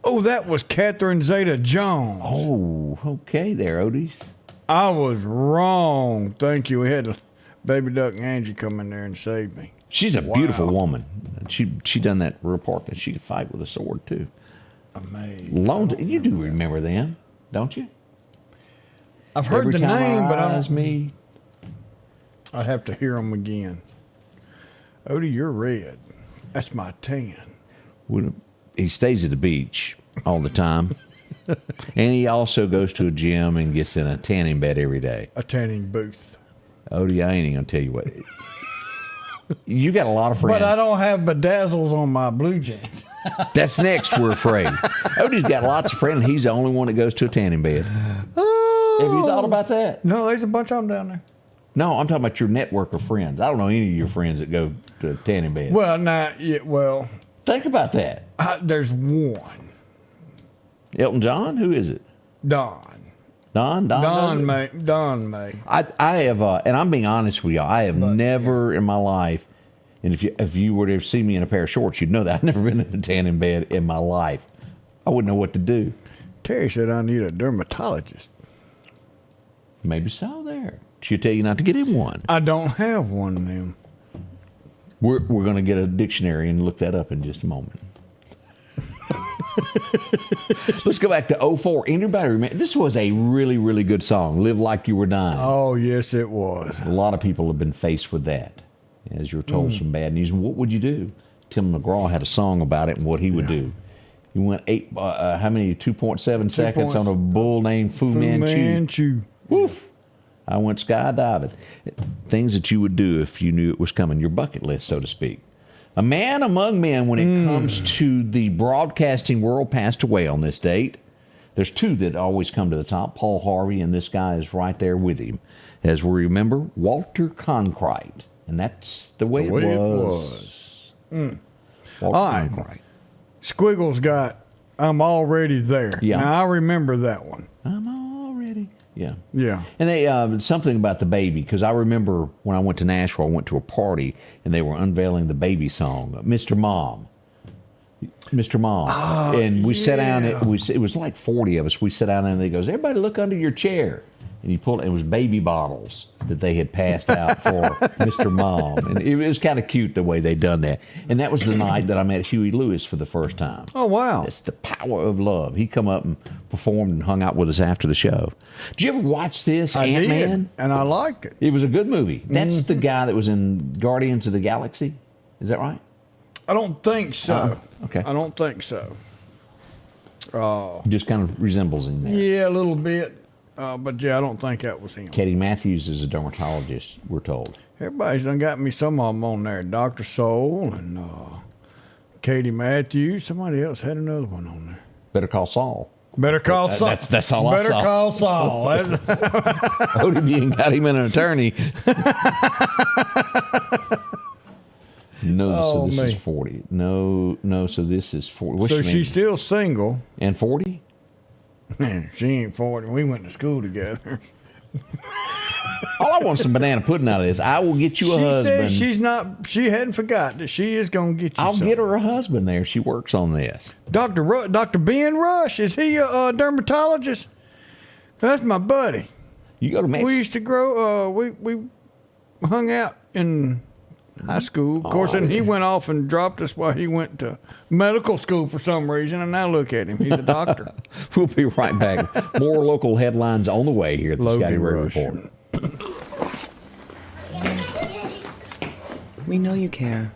Oh, that was Catherine Zeta-Jones. Oh, okay there, Otis. I was wrong. Thank you. We had Baby Duck and Angie come in there and save me. She's a beautiful woman. She done that report that she could fight with a sword too. Amazing. You do remember them, don't you? I've heard the name, but I'd have to hear them again. Odie, you're red. That's my tan. He stays at the beach all the time. And he also goes to a gym and gets in a tanning bed every day. A tanning booth. Odie, I ain't even going to tell you what. You got a lot of friends. But I don't have bedazzles on my blue jeans. That's next, we're afraid. Odie's got lots of friends. He's the only one that goes to a tanning bed. Have you thought about that? No, there's a bunch of them down there. No, I'm talking about your network of friends. I don't know any of your friends that go to a tanning bed. Well, think about that. There's one. Elton John? Who is it? Don May. I have, and I'm being honest with you, I have never in my life, and if you were to see me in a pair of shorts, you'd know that I've never been in a tanning bed in my life. I wouldn't know what to do. Terry said I need a dermatologist. Maybe so there. She'll tell you not to get in one. I don't have one of them. We're going to get a dictionary and look that up in just a moment. Let's go back to 2004. Anybody remember? This was a really, really good song, Live Like You Were Dying. Oh, yes, it was. A lot of people have been faced with that. as you're told some bad news. And what would you do? Tim McGraw had a song about it and what he would do. He went 2.7 seconds on a bull named Fu Manchu. Woof. I went skydiving. Things that you would do if you knew it was coming, your bucket list, so to speak. A man among men when it comes to the broadcasting world passed away on this date. There's two that always come to the top, Paul Harvey, and this guy is right there with him. As we remember, Walter Cronkite. And that's the way it was. Walter Cronkite. Squiggles got I'm Already There. Yeah. Now, I remember that one. I'm already. Yeah. Yeah. And they something about the baby, because I remember when I went to Nashville, I went to a party, and they were unveiling the baby song, Mr. Mom. Mr. Mom. And we sat down, it was like 40 of us. We sat down and they goes, everybody look under your chair. And you pulled, it was baby bottles that they had passed out for Mr. Mom. And it was kind of cute the way they done that. And that was the night that I met Huey Lewis for the first time. Oh, wow. It's the power of love. He come up and performed and hung out with us after the show. Did you ever watch this, Ant-Man? Did, and I liked it. It was a good movie. That's the guy that was in Guardians of the Galaxy. Is that right? I don't think so. Okay. I don't think so. Just kind of resembles him there. Yeah, a little bit. But yeah, I don't think that was him. Katie Matthews is a dermatologist, we're told. Everybody's done got me some of them on there. Dr. Soul and Katie Matthews. Somebody else had another one on there. Better Call Saul. Better Call Saul. That's all I Better saw. Call Saul. Odie got him an attorney. No, so this is 40. No, so this is 40. What's so your name? she's still single. And 40? She ain't 40. We went to school together. All I want is some banana pudding out of this. I will get you a husband. She said she hadn't forgot that she is going to get you I'll some. get her a husband there. She works on this. Dr. Ben Rush, is he a dermatologist? That's my buddy. You go to Mexico. We used to grow, we hung out in high school. Of course, and he went off and dropped us while he went to medical school for some reason, and now look at him. He's a doctor. We'll be right back. More local headlines on the way here at the Logan Scotty Ray Rush. Report. We know you care.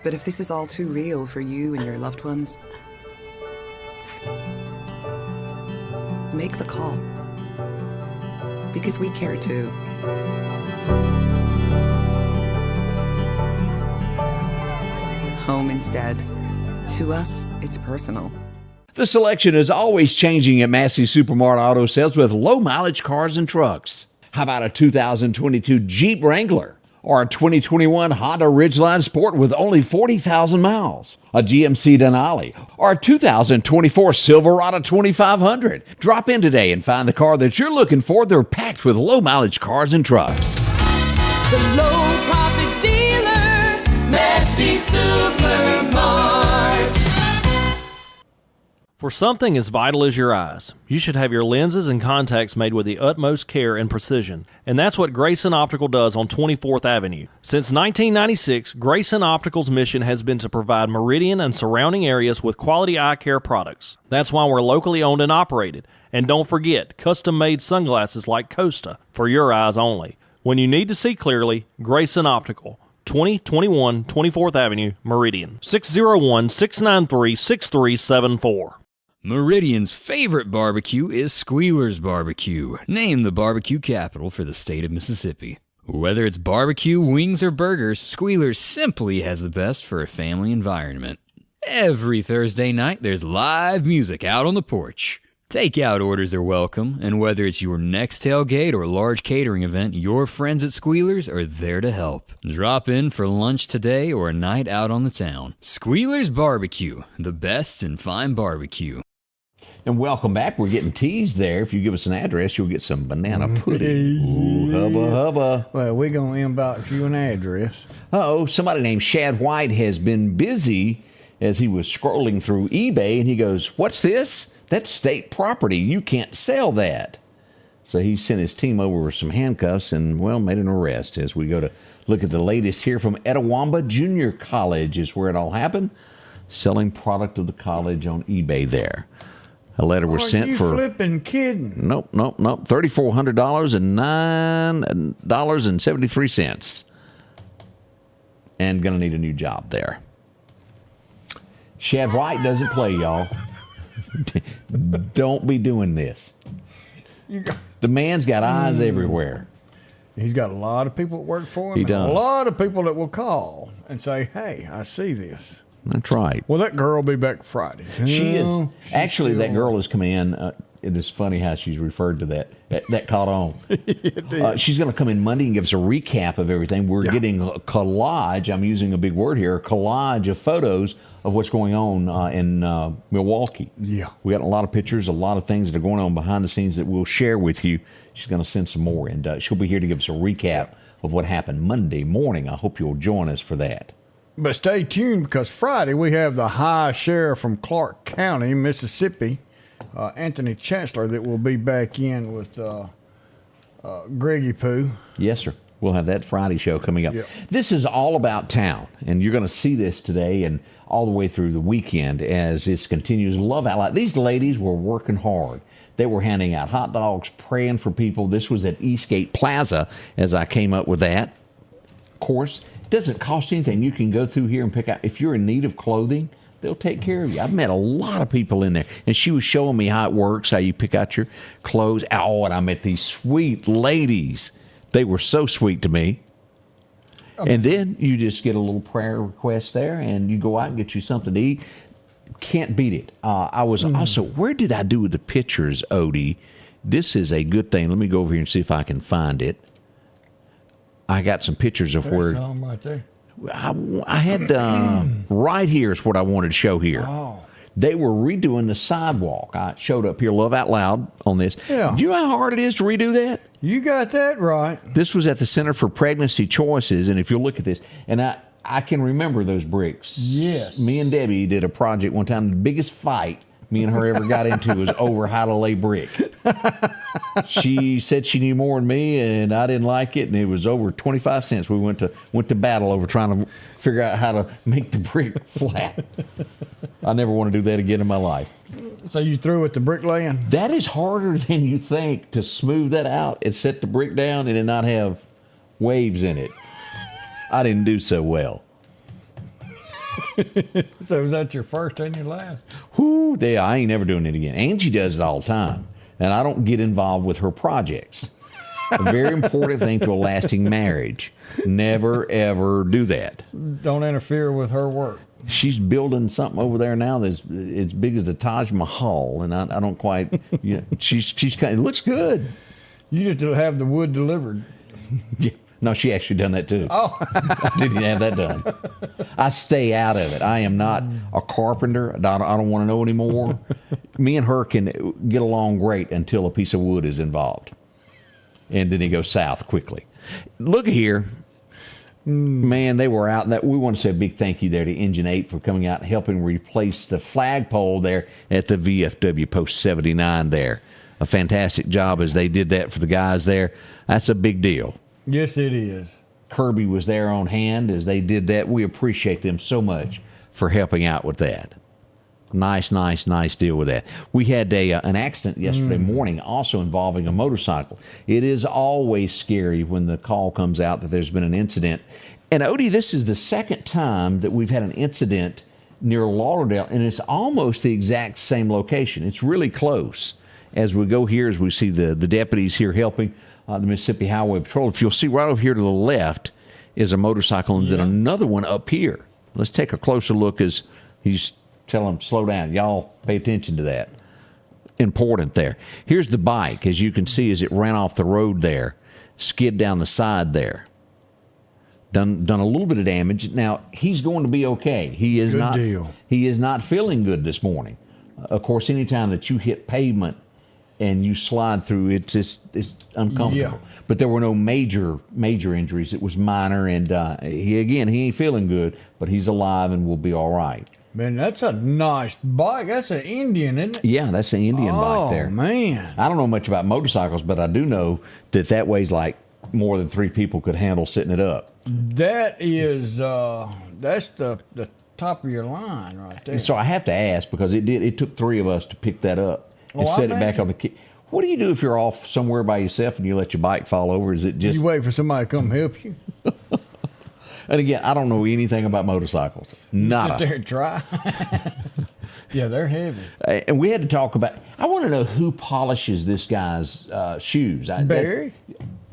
But if this is all too real for you and your loved ones, make the call. Because we care too. Home instead. To us, it's personal. The selection is always changing at Massey Supermart Auto Sales with low-mileage cars and trucks. How about a 2022 Jeep Wrangler or a 2021 Honda Ridgeline Sport with only 40,000 miles? A GMC Denali or a 2024 Silverado 2500? Drop in today and find the car that you're looking for. They're packed with low-mileage cars and trucks. The low-profit dealer, Massey Supermart. For something as vital as your eyes, you should have your lenses and contacts made with the utmost care and precision. And that's what Grayson Optical does on 24th Avenue. Since 1996, Grayson Optical's mission has been to provide Meridian and surrounding areas with quality eye care products. That's why we're locally owned and operated. And don't forget, custom-made sunglasses like Costa for your eyes only. When you need to see clearly, Grayson Optical. 2021 24th Avenue, Meridian. 601-693-6374. Meridian's favorite barbecue is Squealer's Barbecue, named the barbecue capital for the state of Mississippi. Whether it's barbecue, wings, or burgers, Squealer's simply has the best for a family environment. Every Thursday night, there's live music out on the porch. Takeout orders are welcome, and whether it's your next tailgate or large catering event, your friends at Squealer's are there to help. Drop in for lunch today or a night out on the town. Squealer's Barbecue, the best in fine barbecue. And welcome back. We're getting teased there. If you give us an address, you'll get some banana pudding. Ooh, hubba, hubba. Well, we're going to inbox you an address. Uh-oh, somebody named Shad White has been busy as he was scrolling through eBay, and he goes, "What's this? That's state property. You can't sell that." So he sent his team over with some handcuffs and, well, made an arrest. As we go to look at the latest here from Etowamba Junior College is where it all happened. Selling product of the college on eBay there. A letter was sent for. Are you flipping kidding? Nope. $3,400 and $9.73. And going to need a new job there. Shad White doesn't play, y'all. Don't be doing this. The man's got eyes everywhere. He's got a lot of people that work for him. He does. A lot of people that will call and say, hey, I see this. That's right. Well, that girl will be back Friday. She is. Actually, that girl is coming in. It is funny how she's referred to that. That caught on. She's going to come in Monday and give us a recap of everything. We're getting a collage. I'm using a big word here. A collage of photos of what's going on in Milwaukee. Yeah. We got a lot of pictures, a lot of things that are going on behind the scenes that we'll share with you. She's going to send some more, and she'll be here to give us a recap of what happened Monday morning. I hope you'll join us for that. But stay tuned, because Friday we have the High Sheriff from Clark County, Mississippi, Anthony Chancellor, that will be back in with Greggy Pooh. Yes, sir. We'll have that Friday show coming up. Yep. This is all about town, and you're going to see this today and all the way through the weekend as this continues. Love Out Loud. These ladies were working hard. They were handing out hot dogs, praying for people. This was at Eastgate Plaza as I came up with that. Of course, it doesn't cost anything. You can go through here and pick out. If you're in need of clothing, they'll take care of you. I've met a lot of people in there, and she was showing me how it works, how you pick out your clothes. Oh, and I met these sweet ladies. They were so sweet to me. And then you just get a little prayer request there, and you go out and get you something to eat. Can't beat it. I was also, where did I do with the pictures, Odie? This is a good thing. Let me go over here and see if I can find it. I got some pictures of where. Some right there. I had right here is what I wanted to show here. Oh. They were redoing the sidewalk. I showed up here, Love Out Loud, on this. Yeah. Do you know how hard it is to redo that? You got that right. This was at the Center for Pregnancy Choices, and if you look at this, and I can remember those bricks. Yes. Me and Debbie did a project one time. The biggest fight me and her ever got into was over how to lay brick. She said she knew more than me, and I didn't like it, and it was over 25 cents. We went to battle over trying to figure out how to make the brick flat. I never want to do that again in my life. So you through with the bricklaying? That is harder than you think, to smooth that out and set the brick down and it not have waves in it. I didn't do so well. So was that your first and your last? Whoo, I ain't never doing it again. Angie does it all the time, and I don't get involved with her projects. A very important thing to a lasting marriage. Never, ever do that. Don't interfere with her work. She's building something over there now that's as big as the Taj Mahal, and I don't quite. She's kind. It looks good. You just have the wood delivered. Yeah. No, she actually done that too. Oh. I didn't have that done. I stay out of it. I am not a carpenter. I don't want to know anymore. Me and her can get along great until a piece of wood is involved. And then it goes south quickly. Look at here. Man, they were out. We want to say a big thank you there to Engine 8 for coming out and helping replace the flagpole there at the VFW Post 79 there. A fantastic job as they did that for the guys there. That's a big deal. Yes, it is. Kirby was there on hand as they did that. We appreciate them so much for helping out with that. Nice deal with that. We had an accident yesterday morning also involving a motorcycle. It is always scary when the call comes out that there's been an incident. And Odie, this is the second time that we've had an incident near Lauderdale, and it's almost the exact same location. It's really close. As we go here, as we see the deputies here helping the Mississippi Highway Patrol, if you'll see right over here to the left is a motorcycle, and then another one up here. Let's take a closer look as he's telling them, slow down. Y'all pay attention to that. Important there. Here's the bike, as you can see, as it ran off the road there, skid down the side there. Done a little bit of damage. Now, he's going to be okay. He is not feeling good this morning. Of course, anytime that you hit pavement and you slide through, it's uncomfortable. Yeah. But there were no major injuries. It was minor, and he ain't feeling good, but he's alive and will be all right. Man, that's a nice bike. That's an Indian, isn't it? Yeah, that's an Indian bike there. Oh, man. I don't know much about motorcycles, but I do know that weighs like more than 3 people could handle sitting it up. That is, that's the top of your line right there. So I have to ask because it took 3 of us to pick that up and set it back on the. What do you do if you're off somewhere by yourself and you let your bike fall over? Is it just you wait for somebody to come help you? And again, I don't know anything about motorcycles. Nada. Sit there and try. Yeah, they're heavy. And we had to talk about. I want to know who polishes this guy's shoes. Barry.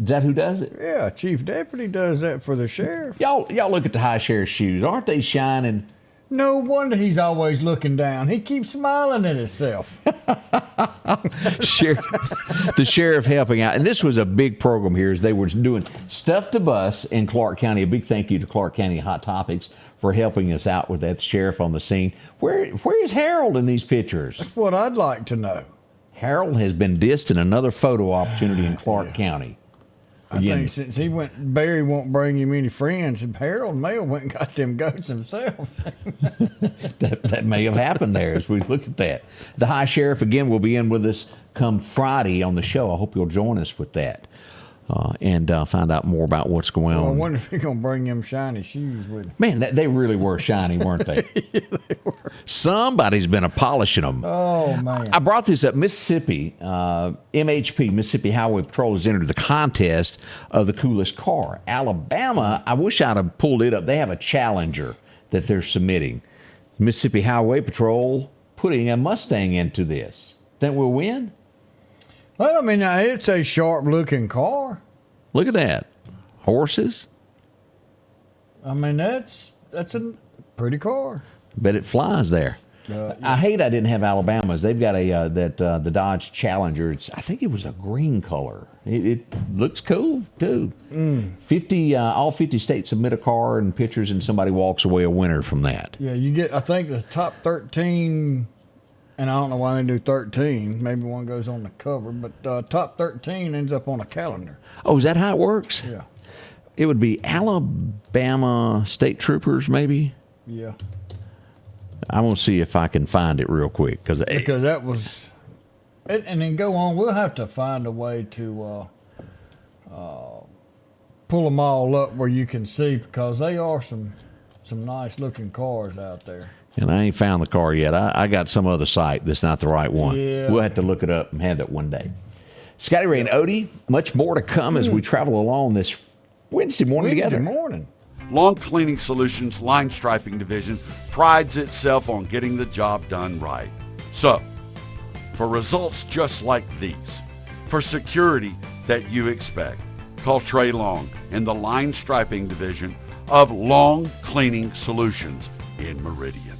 Is that who does it? Yeah, Chief Deputy does that for the sheriff. Y'all look at the high sheriff's shoes. Aren't they shining? No wonder he's always looking down. He keeps smiling at himself. The sheriff helping out. And this was a big program here as they were doing Stuff to Bus in Clark County. A big thank you to Clark County Hot Topics for helping us out with that. The sheriff on the scene. Where is Harold in these pictures? That's what I'd like to know. Harold has been dissed in another photo opportunity in Clark County. I think since he went, Barry won't bring him any friends. And Harold Mail went and got them goats himself. that may have happened there as we look at that. The High Sheriff, again, will be in with us come Friday on the show. I hope you'll join us with that and find out more about what's going on. I wonder if he's going to bring them shiny shoes with him. Man, they really were shiny, weren't they? Yeah, they were. Somebody's been polishing them. Oh, man. I brought this up. Mississippi, MHP, Mississippi Highway Patrol, has entered the contest of the coolest car. Alabama, I wish I'd have pulled it up. They have a Challenger that they're submitting. Mississippi Highway Patrol putting a Mustang into this. Think we'll win? Well, I mean, it's a sharp-looking car. Look at that. Horses. I mean, that's a pretty car. Bet it flies there. Yeah. I hate I didn't have Alabama's. They've got the Dodge Challenger. I think it was a green color. It looks cool too. 50 all 50 states submit a car and pictures, and somebody walks away a winner from that. Yeah, you get. I think the top 13, and I don't know why they do 13. Maybe one goes on the cover, but top 13 ends up on a calendar. Oh, is that how it works? Yeah. It would be Alabama State Troopers, maybe. Yeah. I want to see if I can find it real quick because that was, and then go on. We'll have to find a way to pull them all up where you can see, because they are some nice looking cars out there. And I ain't found the car yet. I got some other site that's not the right one. Yeah. We'll have to look it up and have that one day. Scotty Ray and Odie, much more to come as we travel along this Wednesday morning together. Long Cleaning Solutions Line Striping Division prides itself on getting the job done right. So, for results just like these, for security that you expect, call Trey Long in the Line Striping Division of Long Cleaning Solutions in Meridian.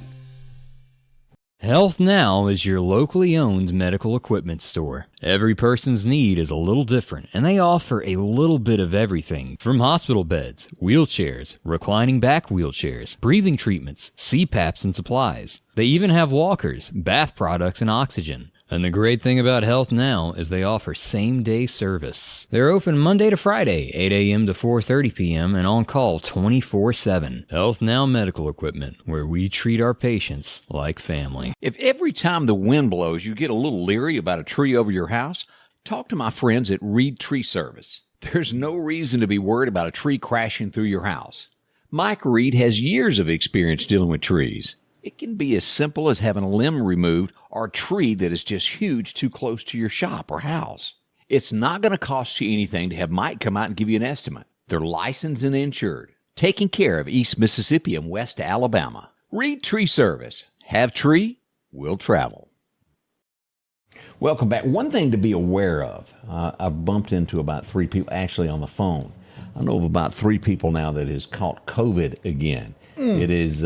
Health Now is your locally owned medical equipment store. Every person's need is a little different, and they offer a little bit of everything from hospital beds, wheelchairs, reclining back wheelchairs, breathing treatments, CPAPs and supplies. They even have walkers, bath products, and oxygen. And the great thing about Health Now is they offer same-day service. They're open Monday to Friday, 8 a.m. to 4:30 p.m. and on call 24/7. Health Now Medical Equipment, where we treat our patients like family. If every time the wind blows you get a little leery about a tree over your house, talk to my friends at Reed Tree Service. There's no reason to be worried about a tree crashing through your house. Mike Reed has years of experience dealing with trees. It can be as simple as having a limb removed or a tree that is just huge too close to your shop or house. It's not going to cost you anything to have Mike come out and give you an estimate. They're licensed and insured, taking care of East Mississippi and West Alabama. Reed Tree Service. Have tree, will travel. Welcome back. One thing to be aware of, I've bumped into about 3 people actually on the phone. I know of about 3 people now that has caught COVID again. It is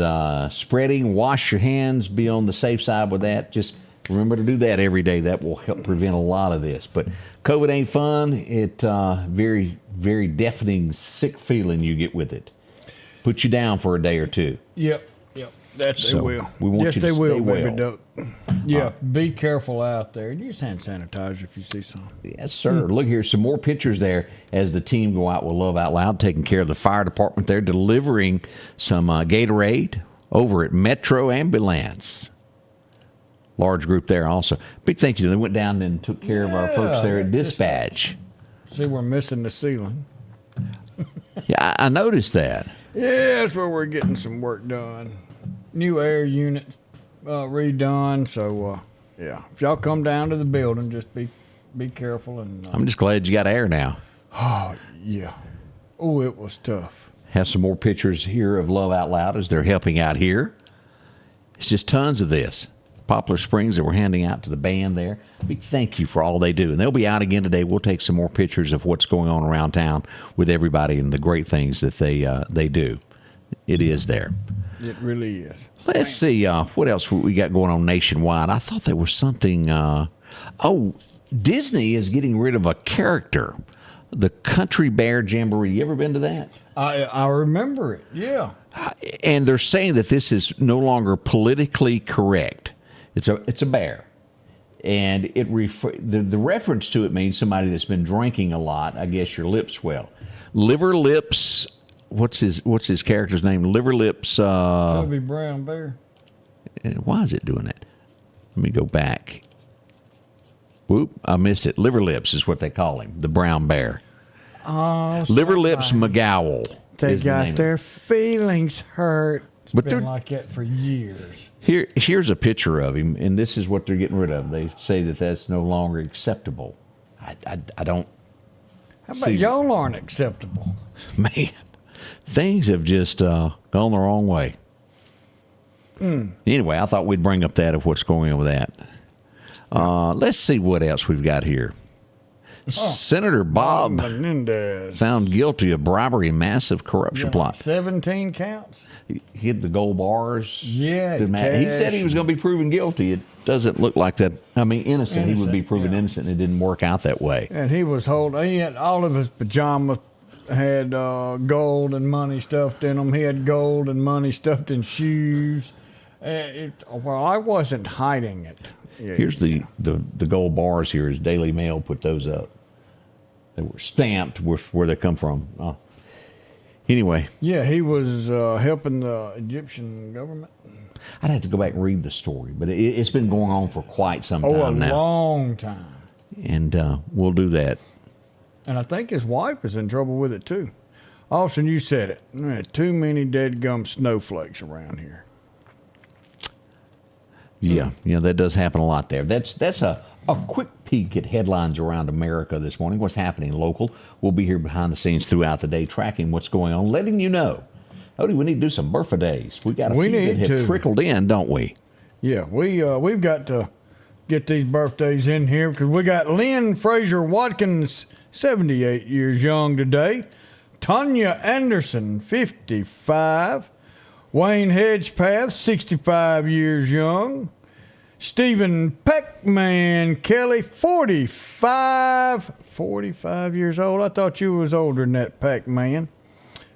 spreading. Wash your hands. Be on the safe side with that. Just remember to do that every day. That will help prevent a lot of this. But COVID ain't fun. It very, very deafening, sick feeling you get with it. Put you down for a day or two. Yep. That's So, they will. we want yes, you to they will, stay baby well. dope. Yeah, be careful out there. Use hand sanitizer if you see some. Yes, sir. Look here, some more pictures there as the team go out with Love Out Loud, taking care of the fire department there, delivering some Gatorade over at Metro Ambulance. Large group there also. Big thank you. They went down and took care of our folks there at Dispatch. See, we're missing the ceiling. Yeah, I noticed that. Yeah, that's where we're getting some work done. new air unit redone. So yeah, if y'all come down to the building, just be careful. And I'm just glad you got air now. Oh yeah. Oh, it was tough. Have some more pictures here of Love Out Loud as they're helping out here. It's just tons of this. Poplar Springs that we're handing out to the band there. Big thank you for all they do. And they'll be out again today. We'll take some more pictures of what's going on around town with everybody and the great things that they do. It is there. It really is. Let's see what else we got going on nationwide. I thought there was something. Disney is getting rid of a character, the Country Bear Jamboree. You ever been to that? I remember it. Yeah. And they're saying that this is no longer politically correct. It's a bear, and the reference to it means somebody that's been drinking a lot. I guess your lips swell. Liver Lips. What's his character's name? Liver Lips. Chubby brown bear. Why is it doing that? Let me go back. Whoop! I missed it. Liver Lips is what they call him, the brown bear. Oh, Liver Lips McGowl. They got their feelings hurt. It's But been they're- like that for years. Here's a picture of him, and this is what they're getting rid of. They say that that's no longer acceptable. I don't. How about see. y'all aren't acceptable? Man, things have just gone the wrong way. Anyway, I thought we'd bring up that of what's going on with that. Let's see what else we've got here. Senator Bob Menendez found guilty of bribery and massive corruption plot. 17 counts. He hid the gold bars. Yeah, He said he was going to be proven guilty. It doesn't look like that. I mean, innocent. He would be proven innocent. It didn't work out that way. And he had all of his pajamas had gold and money stuffed in them. He had gold and money stuffed in shoes. Well, I wasn't hiding it. Yeah, Here's the gold bars here. His Daily Mail put those up. They were stamped with where they come from. Anyway. Yeah, he was helping the Egyptian government. I'd have to go back and read the story, but it's been going on for quite some time now. A long time. And we'll do that. And I think his wife is in trouble with it, too. Austin, you said it. There are too many dead gum snowflakes around here. Yeah, that does happen a lot there. That's a quick peek at headlines around America this morning, what's happening local. We'll be here behind the scenes throughout the day, tracking what's going on, letting you know. Odie, we need to do some birthdays. We got a few that have trickled in, don't we? Yeah, we've got to get these birthdays in here because we got Lynn Fraser Watkins, 78 years young today. Tanya Anderson, 55. Wayne Hedgepath, 65 years young. Stephen Peckman Kelly, 45 years old. I thought you was older than that, Peckman.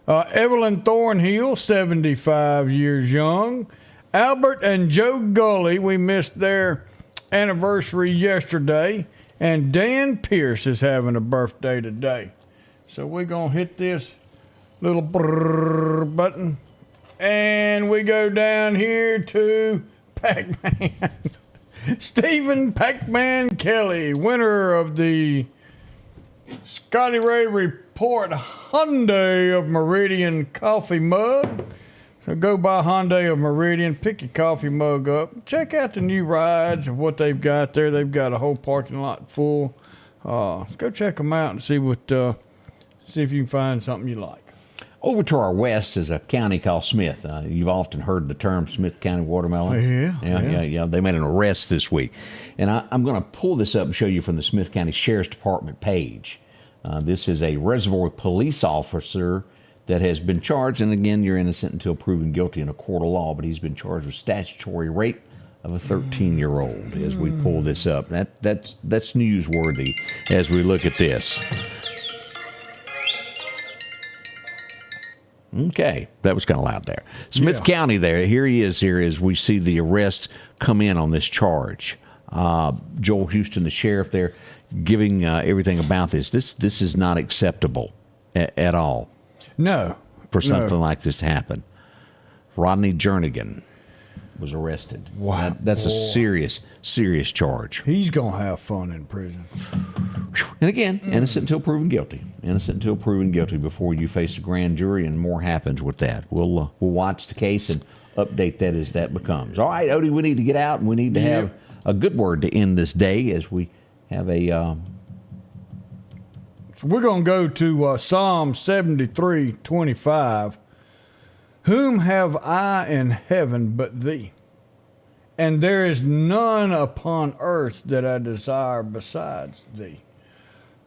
Evelyn Thornhill, 75 years young. Albert and Joe Gully, we missed their anniversary yesterday. And Dan Pierce is having a birthday today. So we're going to hit this little brrr button. And we go down here to Pac-Man. Stephen Pac-Man Kelly, winner of the Scotty Ray Report Hyundai of Meridian coffee mug. So go by Hyundai of Meridian, pick your coffee mug up. Check out the new rides of what they've got there. They've got a whole parking lot full. Let's go check them out and see if you can find something you like. Over to our west is a county called Smith. You've often heard the term Smith County watermelon. Yeah. They made an arrest this week. And I'm going to pull this up and show you from the Smith County Sheriff's Department page. This is a reservoir police officer that has been charged, and again, you're innocent until proven guilty in a court of law, but he's been charged with statutory rape of a 13-year-old as we pull this up. That's newsworthy as we look at this. Okay, that was kind of loud there. Smith County there, here he is here as we see the arrest come in on this charge. Joel Houston, the sheriff there, giving everything about this. This is not acceptable at all. No. For something like this to happen. Rodney Jernigan. was arrested. Wow, that's a boy. serious charge. He's going to have fun in prison. And again, innocent until proven guilty. Innocent until proven guilty before you face a grand jury, and more happens with that. We'll watch the case and update that as that becomes. All right, Odie, we need to get out, and we need to have a good word to end this day as we have a... So we're going to go to Psalm 73:25. Whom have I in heaven but thee? And there is none upon earth that I desire besides thee.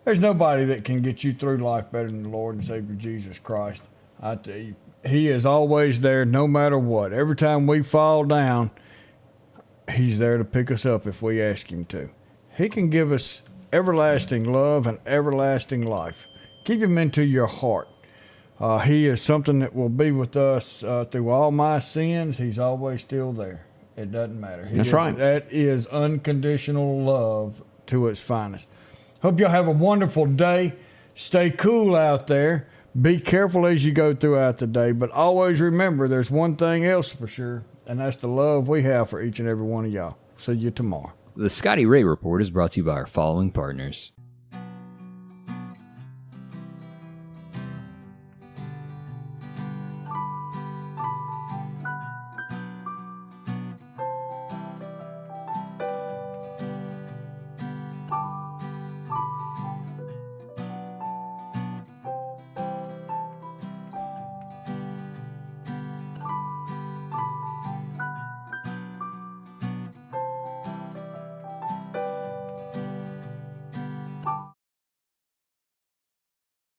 There's nobody that can get you through life better than the Lord and Savior Jesus Christ. I tell you, he is always there no matter what. Every time we fall down, he's there to pick us up if we ask him to. He can give us everlasting love and everlasting life. Keep him into your heart. He is something that will be with us through all my sins. He's always still there. It doesn't matter. That's right. That is unconditional love to its finest. Hope y'all have a wonderful day. Stay cool out there. Be careful as you go throughout the day. But always remember, there's one thing else for sure, and that's the love we have for each and every one of y'all. See you tomorrow. The Scotty Ray Report is brought to you by our following partners.